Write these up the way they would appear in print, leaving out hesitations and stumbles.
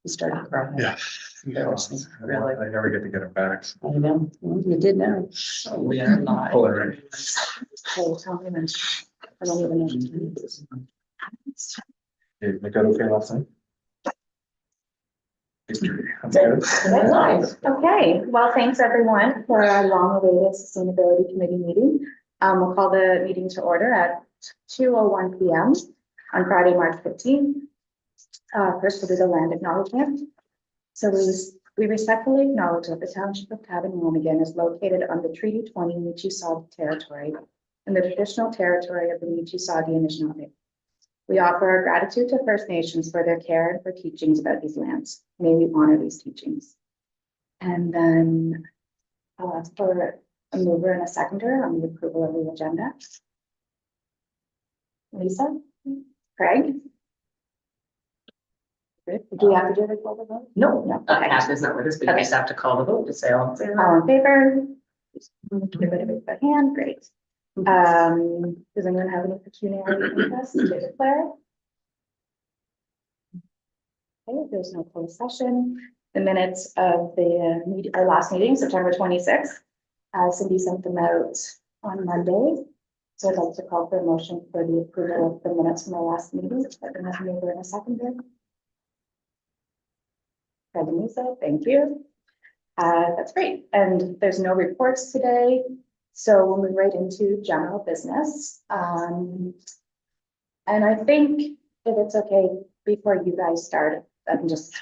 You started crying. Yeah. Embarrassing, really. I never get to get it back. So. I know, well, you did now. Oh, we are live. Pull it right. Oh, tell me when. I don't even know. what time it is. You make that okay last night? Victory. That's good. We're live. Okay, well, thanks everyone for our long-awaited sustainability committee meeting. We'll call the meeting to order at 2:01 p.m. on Friday, March 15th. First will be the land acknowledgement. So we respectfully acknowledge that the township of Cabot-Lanigan is located on the Treaty 20 Michi-Saugee territory and the traditional territory of the Michi-Saugee Anishinaabe. We offer our gratitude to First Nations for their care and for teachings about these lands. May we honor these teachings. And then I'll ask for a mover and a seconder on the approval of the agenda. Lisa? Craig? Do we have to do the call the vote? No, Okay. Kath is not with us, but you just have to call the vote to say all in favor. All in favor? Everybody raise their hand, great. Does anyone have any pecuniary interest to declare? Okay, if there's no closed session. The minutes of the our last meeting, September 26th. Cindy sent them out on Monday. So I'd like to call for a motion for the approval of the minutes from our last meeting. I've been having over in a second there. Lisa, thank you. That's great. And there's no reports today. So we'll move right into general business. And I think if it's okay, before you guys start, I can just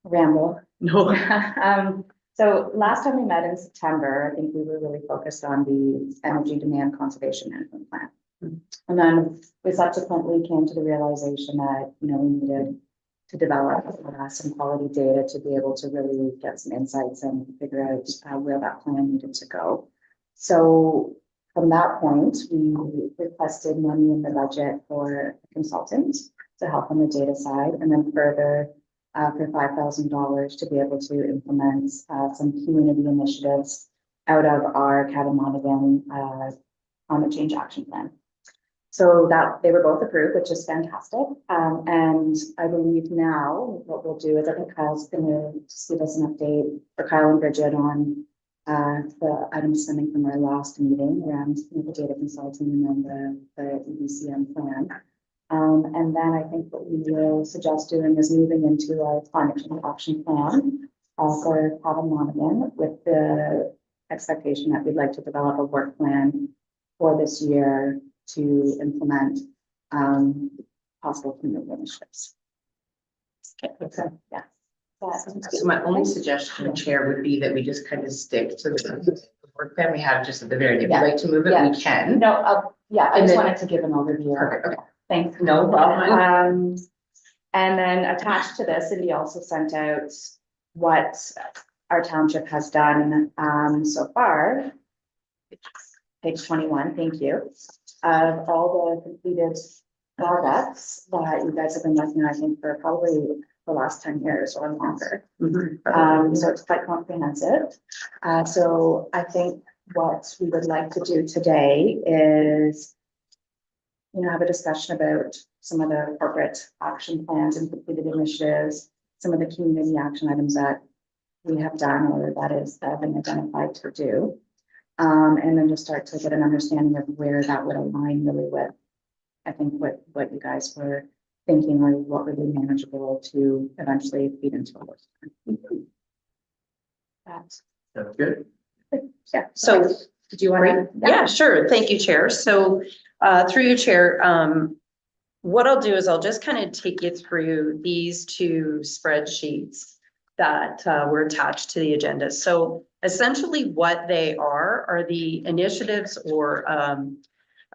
ramble. No. So last time we met in September, I think we were really focused on the energy demand conservation management plan. And then we subsequently came to the realization that, we needed to develop some quality data to be able to really get some insights and figure out where that plan needed to go. So from that point, we requested money in the budget for a consultant to help on the data side, and then further for $5,000 to be able to implement some community initiatives out of our Cabot-Lanigan climate change action plan. So that they were both approved, which is fantastic. And I believe now what we'll do is I think Kyle's going to just give us an update for Kyle and Bridget on the items stemming from our last meeting around the data consulting and then the EBCM plan. And then I think what we will suggest doing is moving into our climate change action plan for Cabot-Lanigan with the expectation that we'd like to develop a work plan for this year to implement possible community initiatives. Okay, so yeah. So my only suggestion, Chair, would be that we just kind of stick to the work plan we have just at the very end. If you'd like to move it, we can. No, yeah, I And just then- wanted to give an overview. Perfect, okay. Thanks. No problem. And then attached to this, Cindy also sent out what our township has done so far. Page 21, thank you. Of all the completed projects that you guys have been working on, I think, for probably the last 10 years or longer. So it's quite comprehensive. So I think what we would like to do today is, have a discussion about some of the corporate action plans and completed initiatives, some of the community action items that we have done or that is been identified to do. And then just start to get an understanding of where that would align really with, I think, what you guys were thinking or what would be manageable to eventually feed into a work plan. That's good. Yeah. So, Did you want to? yeah, sure. Thank you, Chair. So, through you, Chair, what I'll do is I'll just kind of take you through these two spreadsheets that were attached to the agenda. So essentially what they are the initiatives or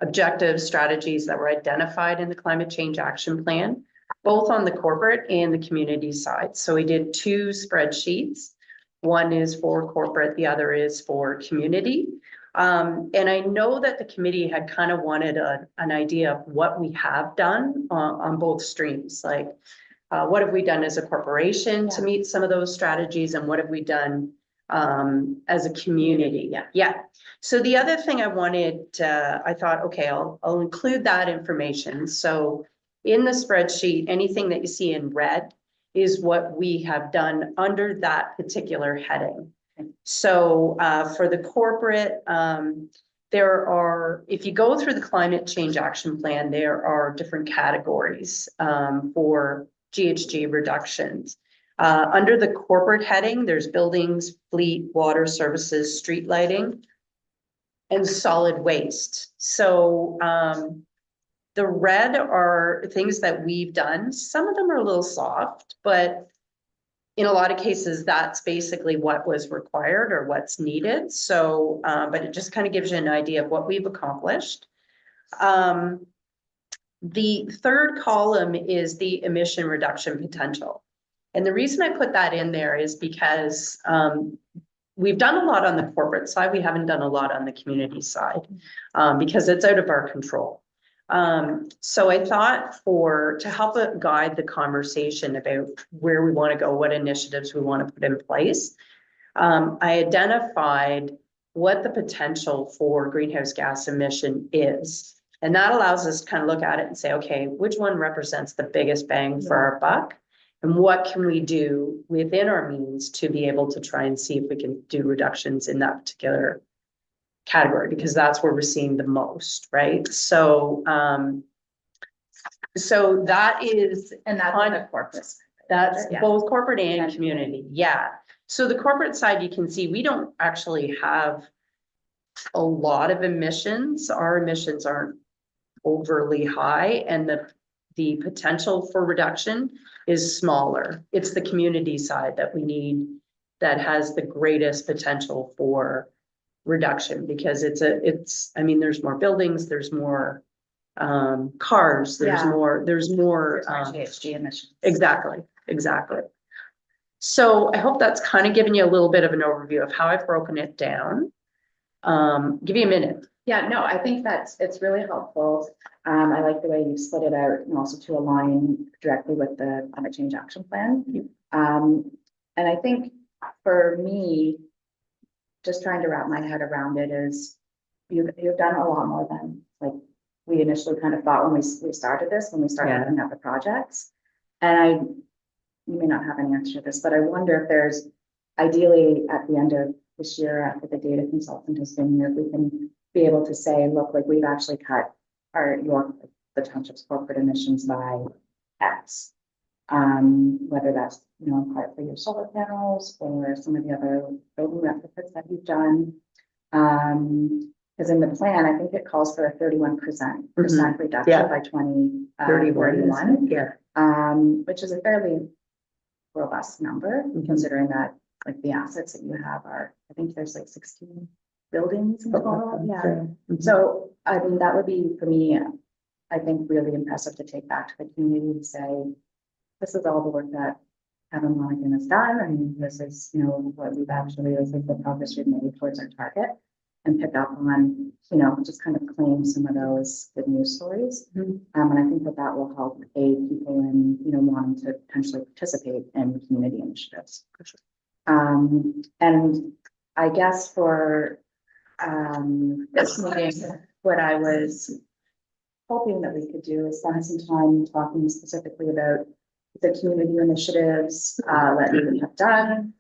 objectives, strategies that were identified in the climate change action plan, both on the corporate and the community side. So we did two spreadsheets. One is for corporate, the other is for community. And I know that the committee had kind of wanted an idea of what we have done on both streams, like what have we done as a corporation to meet some of those strategies, and what have we done as a community? Yeah. So the other thing I wanted, I thought, okay, I'll include that information. So in the spreadsheet, anything that you see in red is what we have done under that particular heading. So for the corporate, there are, if you go through the climate change action plan, there are different categories for GHG reductions. Under the corporate heading, there's buildings, fleet, water services, street lighting, and solid waste. So the red are things that we've done. Some of them are a little soft, but in a lot of cases, that's basically what was required or what's needed. So, but it just kind of gives you an idea of what we've accomplished. The third column is the emission reduction potential. And the reason I put that in there is because we've done a lot on the corporate side. We haven't done a lot on the community side because it's out of our control. So I thought to help guide the conversation about where we want to go, what initiatives we want to put in place, I identified what the potential for greenhouse gas emission is. And that allows us to kind of look at it and say, okay, which one represents the biggest bang for our buck? And what can we do within our means to be able to try and see if we can do reductions in that particular category, because that's where we're seeing the most, right? So, so that is, And that's on the corporate. that's Yeah. both corporate and And community, yeah. So the corporate side, you can see, we don't actually have a lot of emissions. Our emissions aren't overly high, and the potential for reduction is smaller. It's the community side that we need, that has the greatest potential for reduction, because I mean, there's more buildings, there's more cars, there's Yeah. more GHG emissions. exactly. So I hope that's kind of giving you a little bit of an overview of how I've broken it down. Give you a minute. Yeah, no, I think it's really helpful. I like the way you split it out and also to align directly with the climate change action plan. And I think for me, just trying to wrap my head around it is you've done a lot more than like we initially kind of thought when we started this, when we started Yeah. looking at the projects. And you may not have an answer to this, but I wonder if there's ideally at the end of this year, after the data consultant has been here, if we can be able to say, look, like we've actually cut the township's corporate emissions by X. Whether that's, in part for your solar panels or some of the other building retrofits that you've done. Because in the plan, I think it calls for a 31% reduction Yeah. by 2031. Yeah. Which is a fairly robust number, considering that like the assets that you have are, I think there's like 16 buildings in total. Yeah. So, I mean, that would be for me, I think really impressive to take back to the community and say, this is all the work that Kevin Monaghan has done. I mean, this is, what we've actually, this is the progress we've made towards our target, and pick up on, just kind of claim some of those good news stories. And I think that will help aid people in, wanting to potentially participate in community initiatives. And I guess for this meeting, what I was hoping that we could do is spend some time talking specifically about the community initiatives that we have done,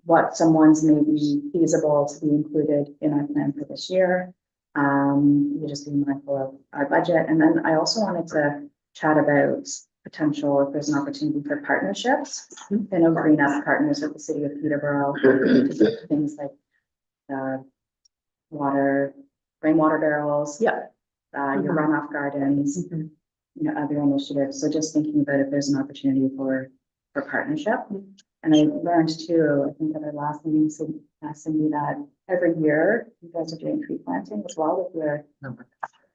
what some ones may be feasible to be included in our plan for this year. We just be mindful of our budget. And then I also wanted to chat about potential, if there's an opportunity for partnerships. I know Green Up partners with the city of Peterborough to do things like rainwater barrels. Yeah. Your runoff gardens, other initiatives. So just thinking about if there's an opportunity for partnership. And I learned too, I think at our last meeting, Cindy, that every year you guys are doing tree planting as well with your.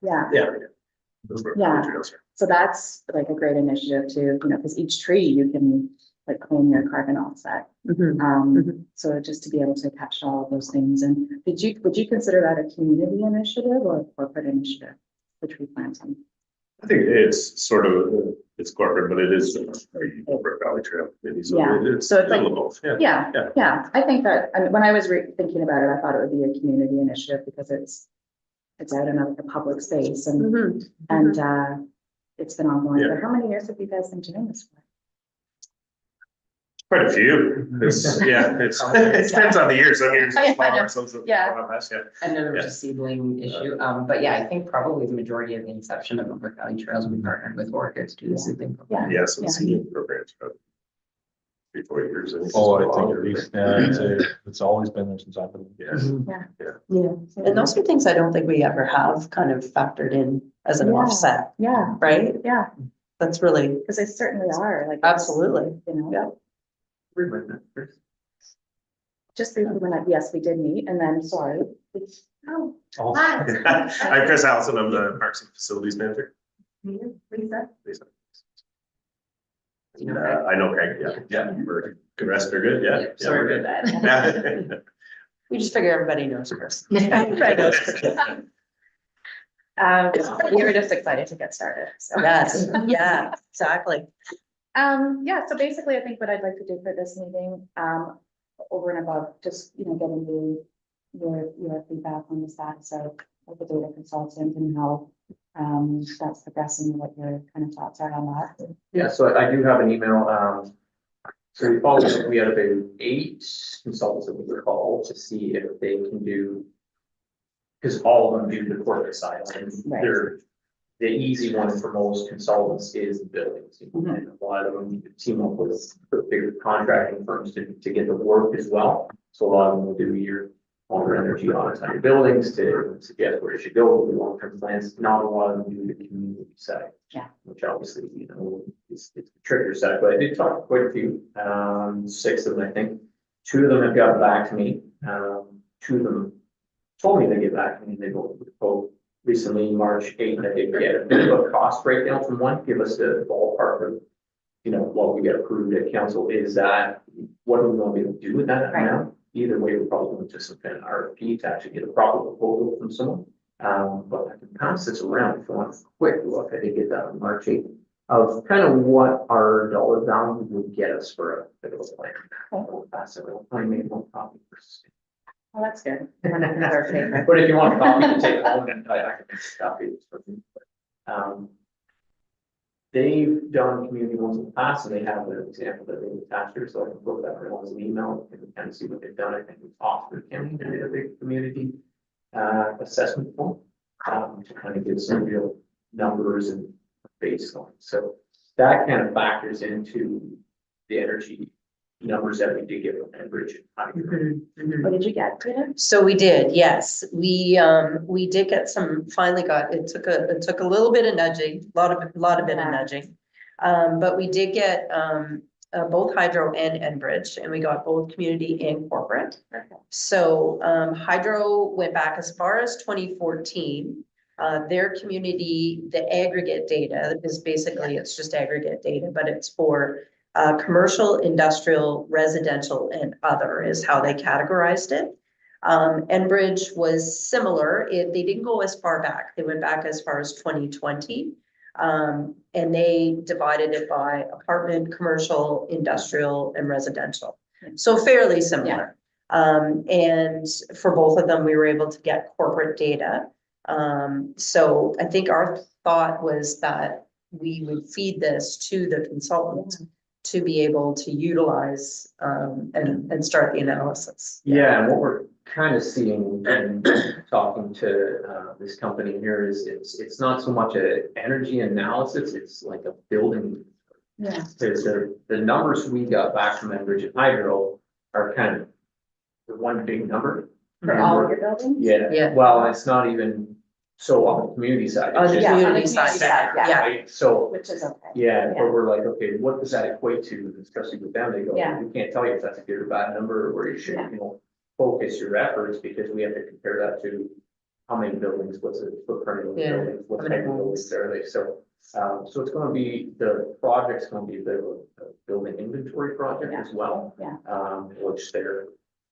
Yeah. So that's like a great initiative too, because each tree you can like claim your carbon offset. So just to be able to catch all of those things. And would you consider that a community initiative or a corporate initiative, the tree planting? I think it's sort of, it's corporate, but it is a corporate Valley Trail committee, so Yeah. it's So it's like- both, yeah. Yeah. I think that, I mean, when I was thinking about it, I thought it would be a community initiative because it's out in a public space and it's been ongoing. Yeah. For how many years have you guys been doing this for? Quite a few. It's, yeah, it depends on the year. Some years Yeah, I it's smaller, know. some a Yeah. lot less, yeah. And then there's Yeah. a seedling issue, but yeah, I think probably the majority of the inception of Upper Valley Trails, we partnered with Orchid to do the seedling. program. Yeah, so Yeah. the seeding program's about 3-4 years. Oh, I think at least, it's always been there since I've been. Yeah. Yeah, and those are things I don't think we ever have kind of factored in as an Yeah. offset, Yeah, right? yeah, That's really, because they certainly are, like. absolutely, You know, yeah. just briefly when I, yes, we did meet, and then, sorry. Oh, Oh. I'm Chris Allison, I'm the Parks and Facilities Manager. Lisa. Lisa. You know, Craig? I know Craig, yeah, we're good, rest are good, yeah. So we're good at that. Yeah. We just figure everybody knows Chris. Everybody knows Chris. We were just excited to get started, so. Yes, yeah, exactly. Yeah, so basically, I think what I'd like to do for this meeting, over and above, just, you know, getting your feedback on the status of the data consultant and how, that's progressing, and what your kind of thoughts are on that. Yeah, so I do have an email, so we followed, we had about 8 consultants that we were called to see if they can do. Because all of them do the corporate side, and Right. they're, the easy one for most consultants is the buildings. Mhm. And a lot of them team up with bigger contracting firms to get the work as well. So a lot of them will do your longer energy audits on your buildings to suggest where you should go with the long-term plans. Not a lot of them do the community side. Yeah. Which obviously, you know, it's the trigger side, but I did talk to quite a few, 6 of them, I think. 2 of them have got back to me. 2 of them told me they get back to me, they both recently, March 8th, I did get a bit of a cost breakdown from one, give us the ballpark of, you know, what we get approved at council. Is that, what do we want to be able to do with that Right. now? Either way, we're probably going to some kind of RFP to actually get a proper proposal from someone. But I can pass this around if you want a quick look. I did get that on March 8th of kind of what our dollar value would get us for a bit of a plan. I'll pass it around. I made one copy for. Well, that's good. Perfect. But if you want a copy to take home, then I can make a copy. They've done community ones in the past, and they have an example that they attached here, so I can put that right on as an email and kind of see what they've done. I think it's Oxford County, they did a big community assessment form to kind of give some real numbers and baseline. So that kind of factors into the energy numbers that we did get from Enbridge. What did you get, Peter? So we did, yes, we did get some, finally got, it took a little bit of nudging, a lot of bit of nudging. But we did get, both Hydro and Enbridge, and we got both community and corporate. Perfect. So, Hydro went back as far as 2014. Their community, the aggregate data is basically, it's just aggregate data, but it's for commercial, industrial, residential, and other is how they categorized it. Enbridge was similar. They didn't go as far back. They went back as far as 2020. And they divided it by apartment, commercial, industrial, and residential. So fairly similar. And for both of them, we were able to get corporate data. So I think our thought was that we would feed this to the consultant to be able to utilize and start the analysis. Yeah, and what we're kind of seeing and talking to this company here is it's not so much a energy analysis, it's like a building. Yeah. Because the numbers we got back from Enbridge and Hydro are kind of the one big number. For all of your buildings? Yeah. Well, it's not even so on the community side. On the it's just community side, yeah. right? So, Which is okay. yeah, Yeah. but we're like, okay, what does that equate to, especially with them, they go, Yeah. we can't tell you if that's a good or bad number, or where you should, Yeah. you know, focus your efforts, because we have to compare that to how many buildings, what's the footprint of the Yeah. buildings, what How many type of buildings are they, so. So it's gonna be, the project's gonna be a bit of a building inventory project as well. Yeah. Which they're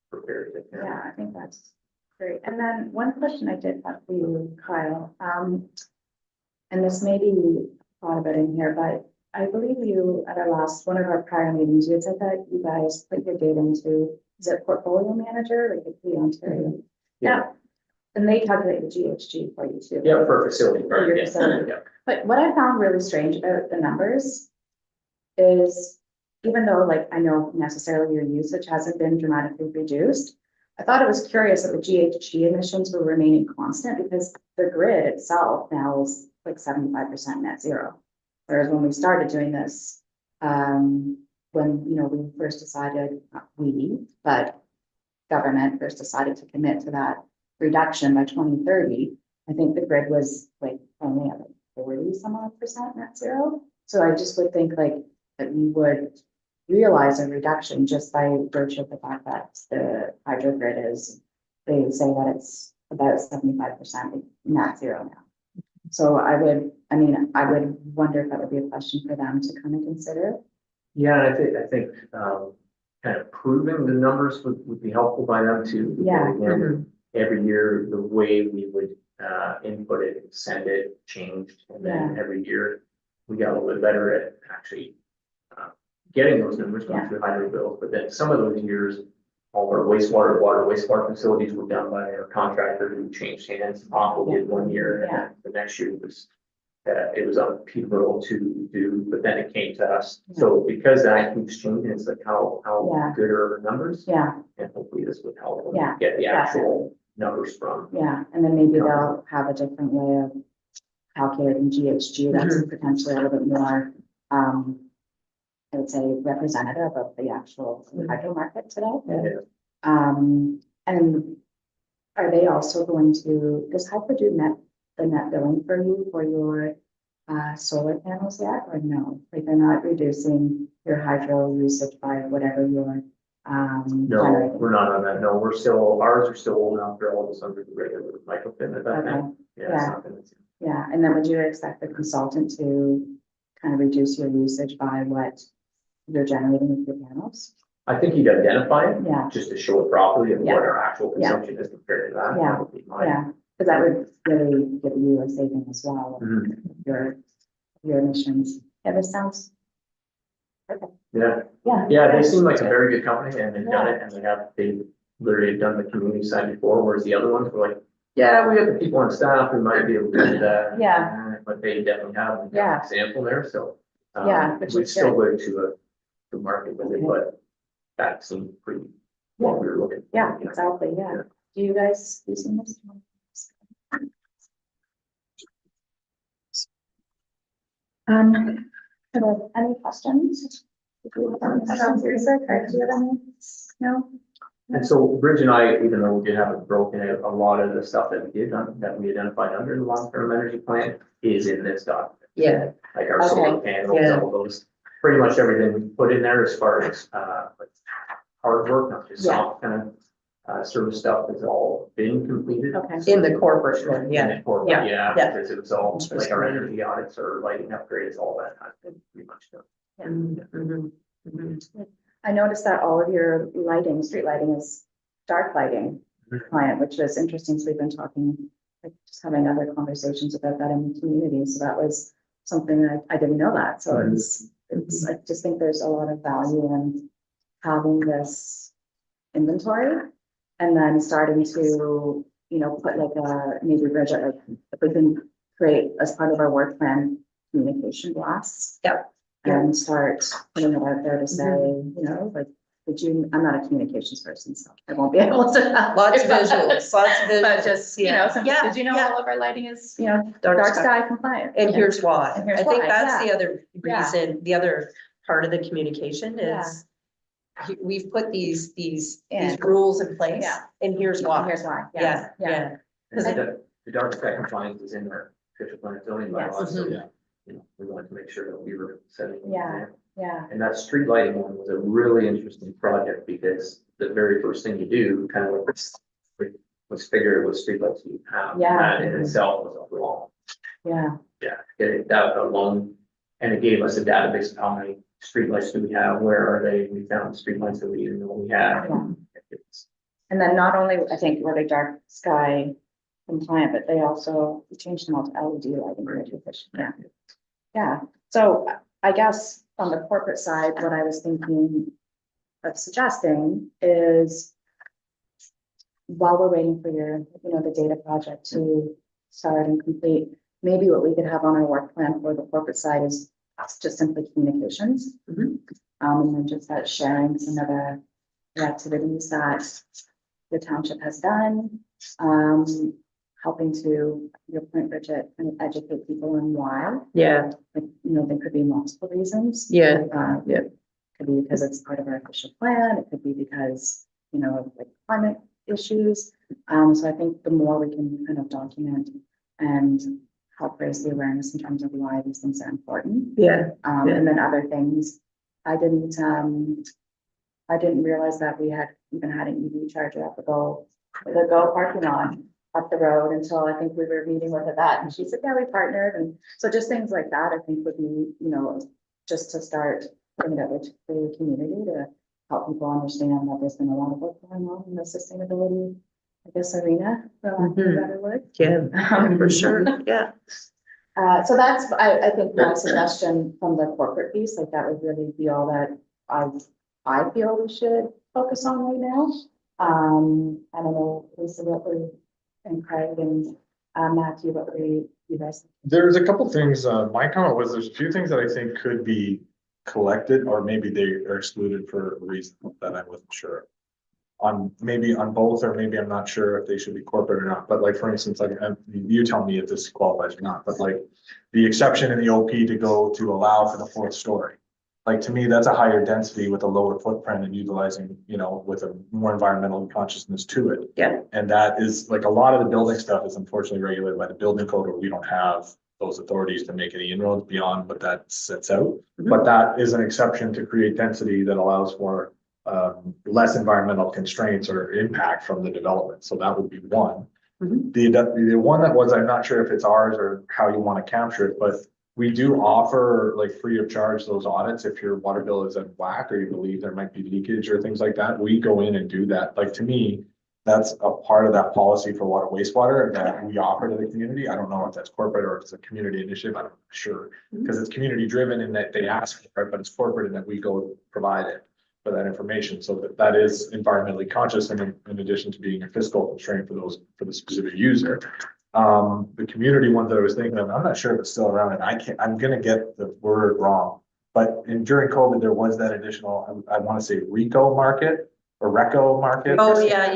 prepared to. Yeah, I think that's great. And then one question I did have for you, Kyle, and this may be thought about in here, but I believe you, at one of our prior meetings, you had said that you guys put your data into, is it portfolio manager, like the Ontario? Yeah. And they calculate the GHG for you too. Yeah, for a facility, For your right, facility. yeah. But what I found really strange about the numbers is even though like I know necessarily your usage hasn't been dramatically reduced, I thought it was curious that the GHG emissions were remaining constant because the grid itself now is like 75% net zero. Whereas when we started doing this, when, you know, we first decided, not we, but government first decided to commit to that reduction by 2030, I think the grid was like only at like 40 some odd percent net zero. So I just would think like that you would realize a reduction just by virtue of the fact that the hydro grid is, they say that it's about 75% net zero now. So I would wonder if that would be a question for them to kind of consider. Yeah, and I think, kind of proving the numbers would be helpful by them too. because Yeah. Again, every year, the way we would, input it, send it, changed, and then every year we got a little bit better at actually, getting those numbers going through hydro bills, but then some of those years, all our wastewater facilities were done by our contractor who changed hands. Aqua did one year, and then the next year it was on Peterborough to do, but then it came to us. So because that keeps changing, it's like how good are our numbers? Yeah, And hopefully this would help them Yeah, get the actual numbers from. yeah, and then maybe they'll have a different way of calculating GHG that's potentially a little bit more, I would say representative of the actual hydro market today. Yeah. And are they also going to, does Hydro do the net billing for you for your solar panels yet, or no? Like they're not reducing your hydro usage by whatever you're No, generating? we're not on that. No, ours are still old enough. They're all just under the regular microfin at that Okay, time. Yeah. it's not gonna- yeah, and then would you expect the consultant to kind of reduce your usage by what you're generating with your panels? I think you'd identify it. Yeah. Just to show it properly and Yeah. what our actual Yeah. consumption is compared to that. Yeah. That would be mine. Yeah, because that would really give you a saving as well, Mhm. your emissions. Yeah, this sounds, Yeah, yeah. yeah, they seem like a very good company and they've done it and they literally done the community side before, whereas the other ones were like, yeah, we got the people on staff who might be able to do that. Yeah. But they definitely have an Yeah. example there, so. Yeah, which We'd is still good. go to market with it, Okay. but that seemed pretty, what we were looking. for. Yeah, exactly, yeah. Do you guys using this? Any questions? If you have any questions, Lisa, or do you have any? No? And so Bridge and I, even though we did have it broken out, a lot of the stuff that we did, that we identified under the long-term energy plan is in this document. Yeah. Like our solar Okay. panels, Yeah. all those, pretty much everything we put in there as far as, like hard work, not just Yeah. soft kind of, service stuff has all been completed. Okay. In the corporate one, yeah. In the corporate, Yeah, yeah, yeah. because it was all, like our energy audits or lighting upgrades, all that has been pretty much done. Mhm, mhm. I noticed that all of your lighting, street lighting is dark lighting client, which is interesting. So we've been talking, like just having other conversations about that in the community. So that was something that I didn't know that. So I just think there's a lot of value in having this inventory and then starting to, you know, put like maybe Bridget, like if we can create as part of our work plan, communication blasts. Yep. And start putting it out there to say, you know, like, I'm not a communications person, so I won't be able to. Lots of visuals, lots of visuals. But just, you know, Yeah, did you know yeah. all of our lighting is, you know, Dark dark sky. sky compliant? And here's why. And here's I think why, that's yeah. the other Yeah. reason, the other part of the communication is we've put these Yeah. rules in place Yeah. and here's And why. here's why, Yeah, yeah. yeah. And the dark sky compliance is in our official plan zoning bylaws, so, Yes. you know, we wanted to make sure that we were setting. an Yeah. example. Yeah, And that street lighting one was a really interesting project because the very first thing you do, kind of let's figure what streetlights you have. Yeah. That in itself was a long, yeah, get it that alone. And it gave us a database of how many streetlights do we have, where are they? We found streetlights that we didn't know we had. Yeah. and then not only, I think, were they dark sky compliant, but they also changed them all to LED lighting, which is efficient. Yeah. Yeah, so I guess on the corporate side, what I was thinking of suggesting is while we're waiting for your, you know, the data project to start and complete, maybe what we could have on our work plan for the corporate side is just simply communications. And then just that sharing some of the activities that the township has done. Helping to, your point, Bridget, kind of educate people on why, Yeah, like, there could be multiple reasons. Yeah, Yeah. Could be because it's part of our official plan, it could be because, of like climate issues. So I think the more we can kind of document and help raise the awareness in terms of why these things are important. yeah, Yeah. And then other things, I didn't realize that we had even had an EV charger at the Go parking lot up the road until I think we were meeting with her that, and she said, yeah, we partnered, and so just things like that, I think would be, just to start bringing it out to the community to help people understand that there's been a lot of work going on in the sustainability, I guess, arena, for lack of a better word. yeah, for sure, yeah. So that's, I think my suggestion from the corporate piece, like that would really be all that I feel we should focus on right now. I don't know, Lisa, what we, and Craig and Matthew, what you guys. There's a couple things, my comment was there's a few things that I think could be collected, or maybe they are excluded for a reason that I wasn't sure. Maybe on both, or maybe I'm not sure if they should be corporate or not, but like, for instance, like, you tell me if this qualifies or not, but like the exception in the OP to allow for the 4th story. Like, to me, that's a higher density with a lower footprint and utilizing, with a more environmental consciousness to it. Yeah. And that is like, a lot of the building stuff is unfortunately regulated by the building code, where we don't have those authorities to make any inroads beyond what that sets out. But that is an exception to create density that allows for less environmental constraints or impact from the development. So that would be one. The one that was, I'm not sure if it's ours or how you want to capture it, but we do offer like free of charge those audits if your water bill is at whack or you believe there might be leakage or things like that. We go in and do that. Like, to me, that's a part of that policy for water wastewater that we offer to the community. I don't know if that's corporate or if it's a community initiative. I'm not sure, because it's community driven in that they ask for it, but it's corporate in that we go provide it for that information. So that is environmentally conscious, and in addition to being a fiscal constraint for the specific user. The community one that I was thinking of, I'm not sure if it's still around, and I'm gonna get the word wrong. But during COVID, there was that additional, I want to say RECO market or RECO market. Oh, yeah.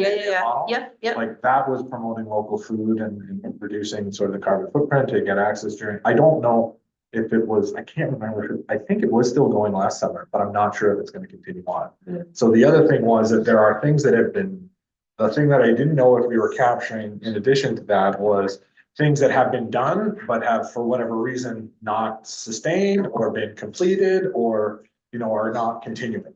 Yep. Like, that was promoting local food and reducing sort of the carbon footprint to get access during, I don't know if it was, I can't remember, I think it was still going last summer, but I'm not sure if it's going to continue on. So the other thing was that there are things that have been, the thing that I didn't know if we were capturing in addition to that was things that have been done, but have for whatever reason not sustained or been completed, or, are not continuing.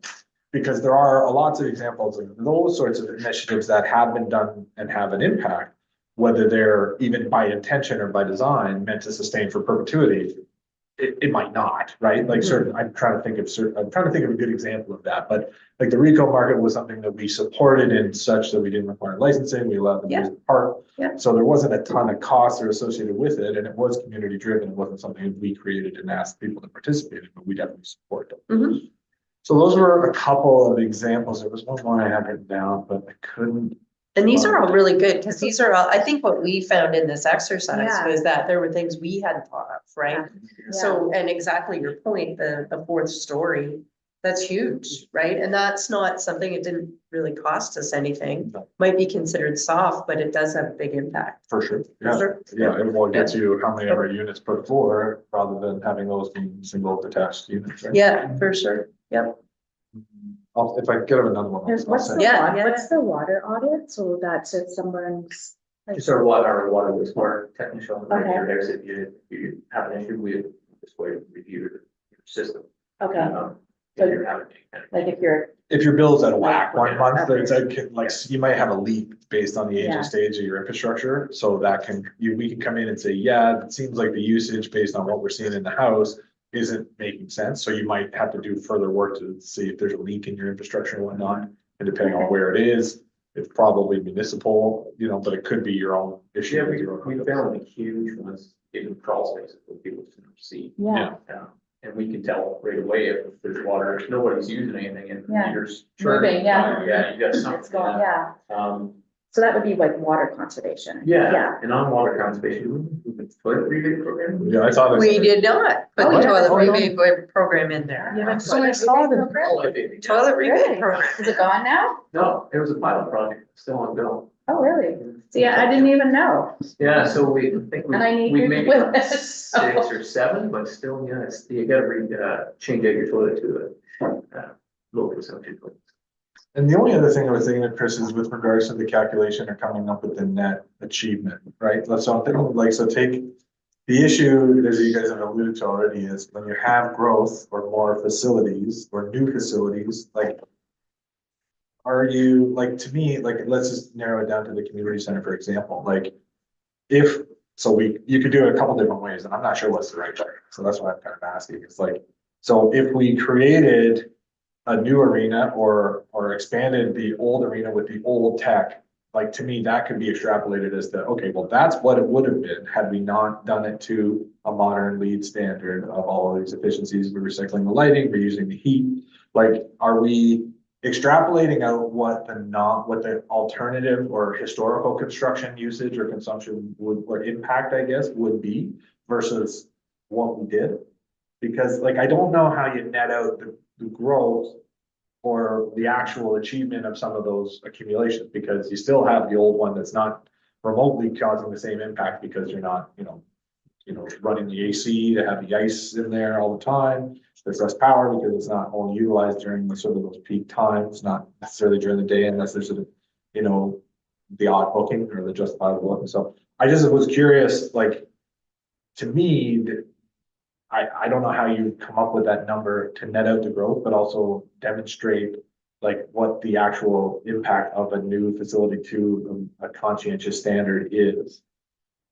Because there are lots of examples of those sorts of initiatives that have been done and have an impact, whether they're even by intention or by design meant to sustain for perpetuity. It might not, right? Like, I'm trying to think of a good example of that, but like the RECO market was something that we supported in such that we didn't require licensing, we allowed them to use the park. Yeah. So there wasn't a ton of costs that are associated with it, and it was community driven. It wasn't something we created and asked people to participate in, but we definitely support them. So those were a couple of examples. There was one more I had written down, but I couldn't. And these are all really good, because these are all, I think what we found in this exercise Yeah. was that there were things we hadn't thought of, right? Yeah. So, and exactly your point, the 4th story, that's huge, right? And that's not something, it didn't really cost us anything. No. Might be considered soft, but it does have a big impact. For sure. Yeah. Sure. Yeah, it will get you how many ever units per floor rather than having those being single detached units. Right? Yeah, for sure. Yep. If I get another one. What's the Yeah, yeah. what's the water audit? So that's if someone's. Just our water wastewater technician, Okay. if you have an issue with this way to review your system. Okay, If you're having any kind of- like if you're, If your bill's at a whack one Yeah. month, it's like, you might have a leak based on the age Yeah. and stage of your infrastructure. So that we can come in and say, yeah, it seems like the usage based on what we're seeing in the house isn't making sense. So you might have to do further work to see if there's a leak in your infrastructure and whatnot. And depending on where it is, it's probably municipal, but it could be your own issue. Yeah, with your own we found like huge ones in crawl spaces where people just don't see. yeah, And we can tell right away if there's water, if nobody's using anything and Yeah. meters. Moving, yeah. Yeah, you got something. it's going, yeah, Um, So that would be like water conservation. Yeah, and on water conservation, we could put a rebate program. Yeah, I saw this. We did not put Oh, the yeah. toilet Oh, no. rebate program in there. So I saw the. Toilet rebate Really? program. Is it gone now? No, it was a pilot project, still ongoing. Oh, really? See, I didn't even know. Yeah, so we I think And I need we you made with it it, so. 6 or 7, but still, yeah, it's, you gotta change out your toilet to a low consumption toilet. And the only other thing I was thinking of, Chris, is with regards to the calculation of coming up with the net achievement, right? So I'm thinking like, so take the issue, as you guys have alluded to already, is when you have growth or more facilities or new facilities, like, are you, like, to me, like, let's just narrow it down to the community center, for example, like, if, so you could do it a couple different ways, and I'm not sure what's the right way, so that's why I'm kind of asking, it's like, so if we created a new arena or expanded the old arena with the old tech, like, to me, that could be extrapolated as the, okay, well, that's what it would have been had we not done it to a modern LEED standard of all of these efficiencies, we're recycling the lighting, we're using the heat. Like, are we extrapolating out what the alternative or historical construction usage or consumption would, or impact, I guess, would be versus what we did? Because, like, I don't know how you net out the growth or the actual achievement of some of those accumulations, because you still have the old one that's not remotely causing the same impact because you're not, running the AC to have the ice in there all the time. There's less power because it's not only utilized during the sort of those peak times, not necessarily during the day unless there's sort of, the odd booking or the justifiable booking. So I just was curious, like, to me, I don't know how you come up with that number to net out the growth, but also demonstrate like what the actual impact of a new facility to a conscientious standard is.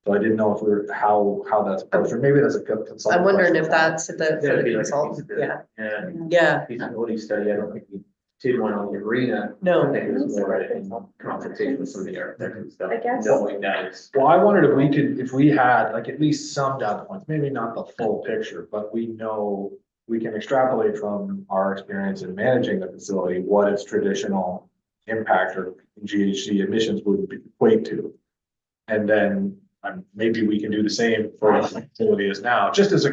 So I didn't know if how that's approached, or maybe that's a good consultant. I'm wondering question. if that's for That'd the be like a consultant, feasibility. yeah, And yeah, feasibility study, I don't think we did one on the arena. No. I think it was more in consultation with some of the architects and stuff. I guess. Knowing that it's. Well, I wondered if we had like at least some data points, maybe not the full picture, but we know we can extrapolate from our experience in managing the facility, what its traditional impact or GHG emissions would equate to. And then maybe we can do the same for the facility as now, just as a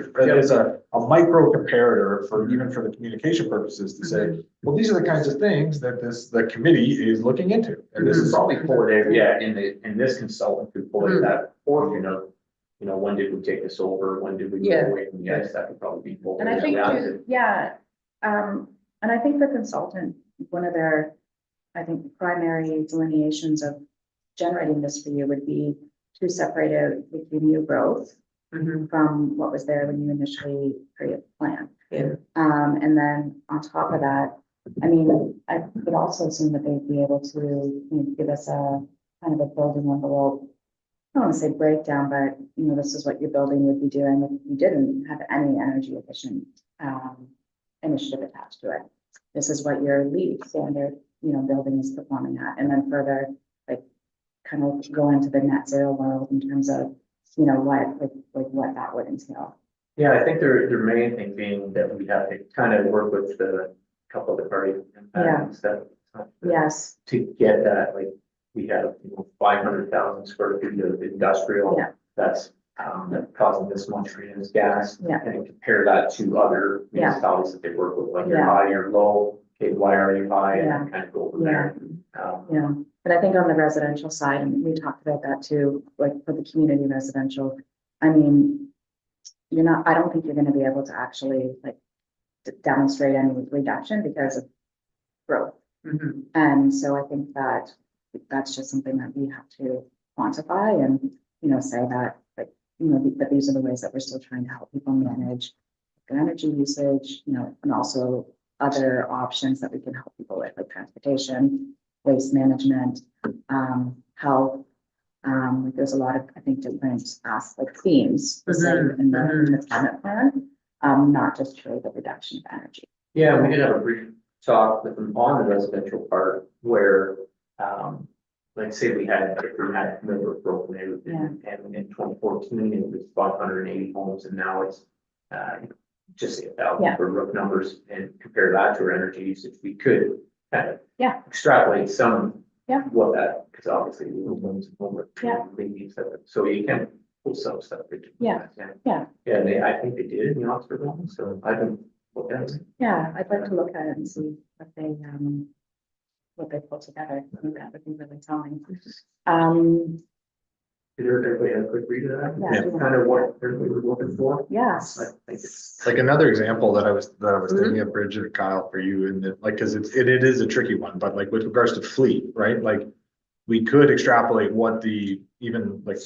micro comparator for even for the communication purposes to say, well, these are the kinds of things that the committee is looking into. And this is Probably pull it in, yeah, in this consultant could pull in that portion of, when did we take this over, when did we go Yeah. away from the ice, that could probably be pulled in. And I think, Yeah. and I think for consultant, one of their, I think, primary delineations of generating this for you would be to separate out the new growth mhm, from what was there when you initially created the plan. yeah, And then on top of that, I mean, I would also assume that they'd be able to give us a kind of a building envelope. I don't want to say breakdown, but this is what your building would be doing if you didn't have any energy efficient initiative attached to it. This is what your LEED standard, building is performing at, and then further, like, kind of go into the net zero world in terms of, what that would entail. Yeah, I think their main thing being that we have to kind of work with the couple of the parties and stuff. Yes, To get that, like, we have 500,000 square feet of industrial. Yeah. That's causing this much greenhouse gas. Yeah. And compare that to other Yeah. municipalities that they work with, like you're Yeah. high, you're low, okay, why are you high, and Yeah. then kind of go from there. yeah. But I think on the residential side, and we talked about that too, like for the community residential, I mean, I don't think you're gonna be able to actually like demonstrate any reduction because of growth. mhm. And so I think that that's just something that we have to quantify and, say that, like, that these are the ways that we're still trying to help people manage their energy usage, and also other options that we can help people with, like transportation, waste management, health. There's a lot of, I think, different like themes the same in the climate plan, not just purely the reduction of energy. Yeah, we did have a brief talk with them on the residential part where, like say we had Millbrook broken in, and in 2014, it was 580 homes, and now it's, just say 1,000 Yeah. for rough numbers, and compare that to our energy usage, we could kind of Yeah. extrapolate some Yeah. What that, because obviously we will lose over. Yeah. So you can pull some stuff. Yeah. Yeah. Yeah, and I think they did in the Oxford one, so I can look at it. Yeah, I'd like to look at it and see what they put together. I think that would be really telling. Did everybody have a quick read of that? Yeah. Kind of what everybody was looking for. Yes. I think it's. Like another example that I was thinking of, Bridget or Kyle, for you, and that, like, cause it is a tricky one, but like with regards to fleet, right? Like, we could extrapolate what the, even like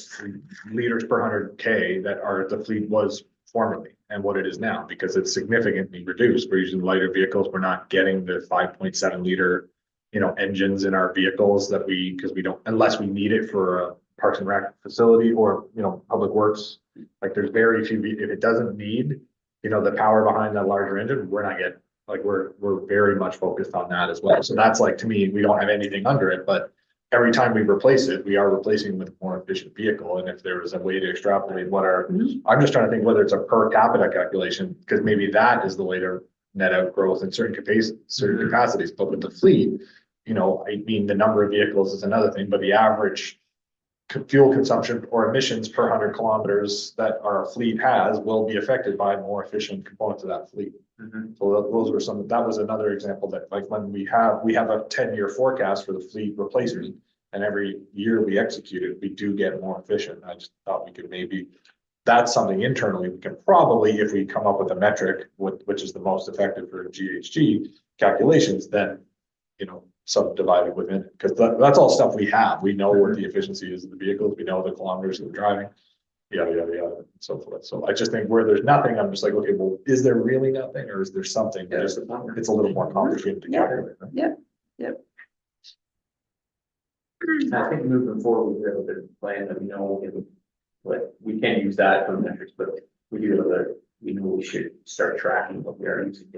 liters per 100K that the fleet was formerly and what it is now, because it's significantly reduced. We're using lighter vehicles. We're not getting the 5.7 liter, engines in our vehicles because we don't, unless we need it for a Parks and Rec facility or, Public Works. Like, there's very few, if it doesn't need, the power behind that larger engine, we're not getting, like, we're very much focused on that as well. So that's like, to me, we don't have anything under it, but every time we replace it, we are replacing with a more efficient vehicle. And if there was a way to extrapolate I'm just trying to think whether it's a per capita calculation, because maybe that is the way to net out growth in certain capacities. But with the fleet, I mean, the number of vehicles is another thing, but the average fuel consumption or emissions per 100 kilometers that our fleet has will be affected by more efficient components of that fleet. So those were that was another example that, like, when we have a 10-year forecast for the fleet replacement, and every year we execute it, we do get more efficient. I just thought we could that's something internally we can probably, if we come up with a metric, which is the most effective for GHG calculations, then, subdivided within it, because that's all stuff we have. We know what the efficiency is of the vehicles, we know the kilometers that we're driving, yada, yada, yada, and so forth. So I just think where there's nothing, I'm just like, okay, well, is there really nothing, or is there something? It's a little more complicated to calculate. Right? I think moving forward, we have a bit of a plan that we can't use that for metrics, but we do have we should start tracking what we are using,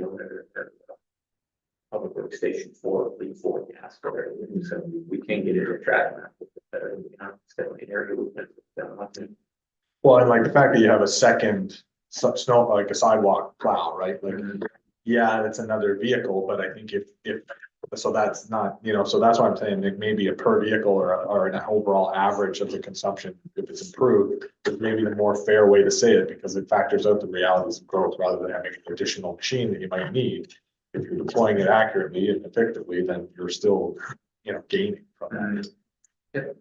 public works station for fleet forecast for everything, so we can get it to track that. Better, an area we can. Well, and like the fact that you have a second snow, like a sidewalk plow, right? Like, yeah, that's another vehicle, but I think if so that's not, so that's why I'm saying that maybe a per vehicle or an overall average of the consumption, if it's improved, is maybe the more fair way to say it, because it factors out the realities of growth rather than having an additional machine that you might need. If you're deploying it accurately and effectively, then you're still, gaining from that.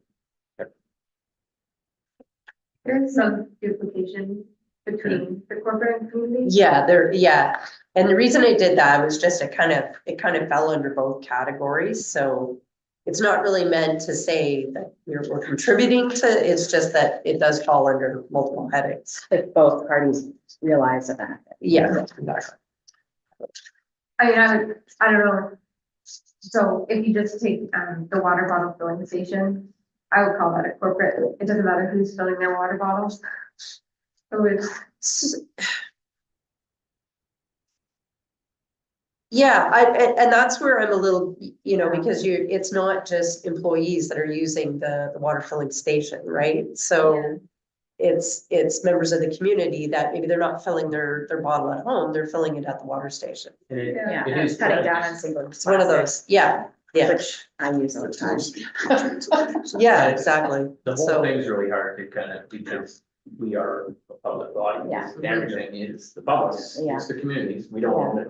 There's some duplication between the corporate and community. Yeah. And the reason I did that was just it kind of fell under both categories. So it's not really meant to say that we're contributing to, it's just that it does fall under multiple headings. If both parties realize the benefit. Yeah, exactly. I don't know. So if you just take the water bottle filling station, I would call that a corporate. It doesn't matter who's filling their water bottles. So it's and that's where I'm a little, because it's not just employees that are using the water filling station, right? So it's members of the community that maybe they're not filling their bottle at home, they're filling it at the water station. Yeah, It is cutting down on single. It's one of those, yeah. Which I use all the time. Yeah, exactly. The So- whole thing's really hard to because we are a public body. Yeah. Everything is the public, Yeah. it's the communities, we don't own it,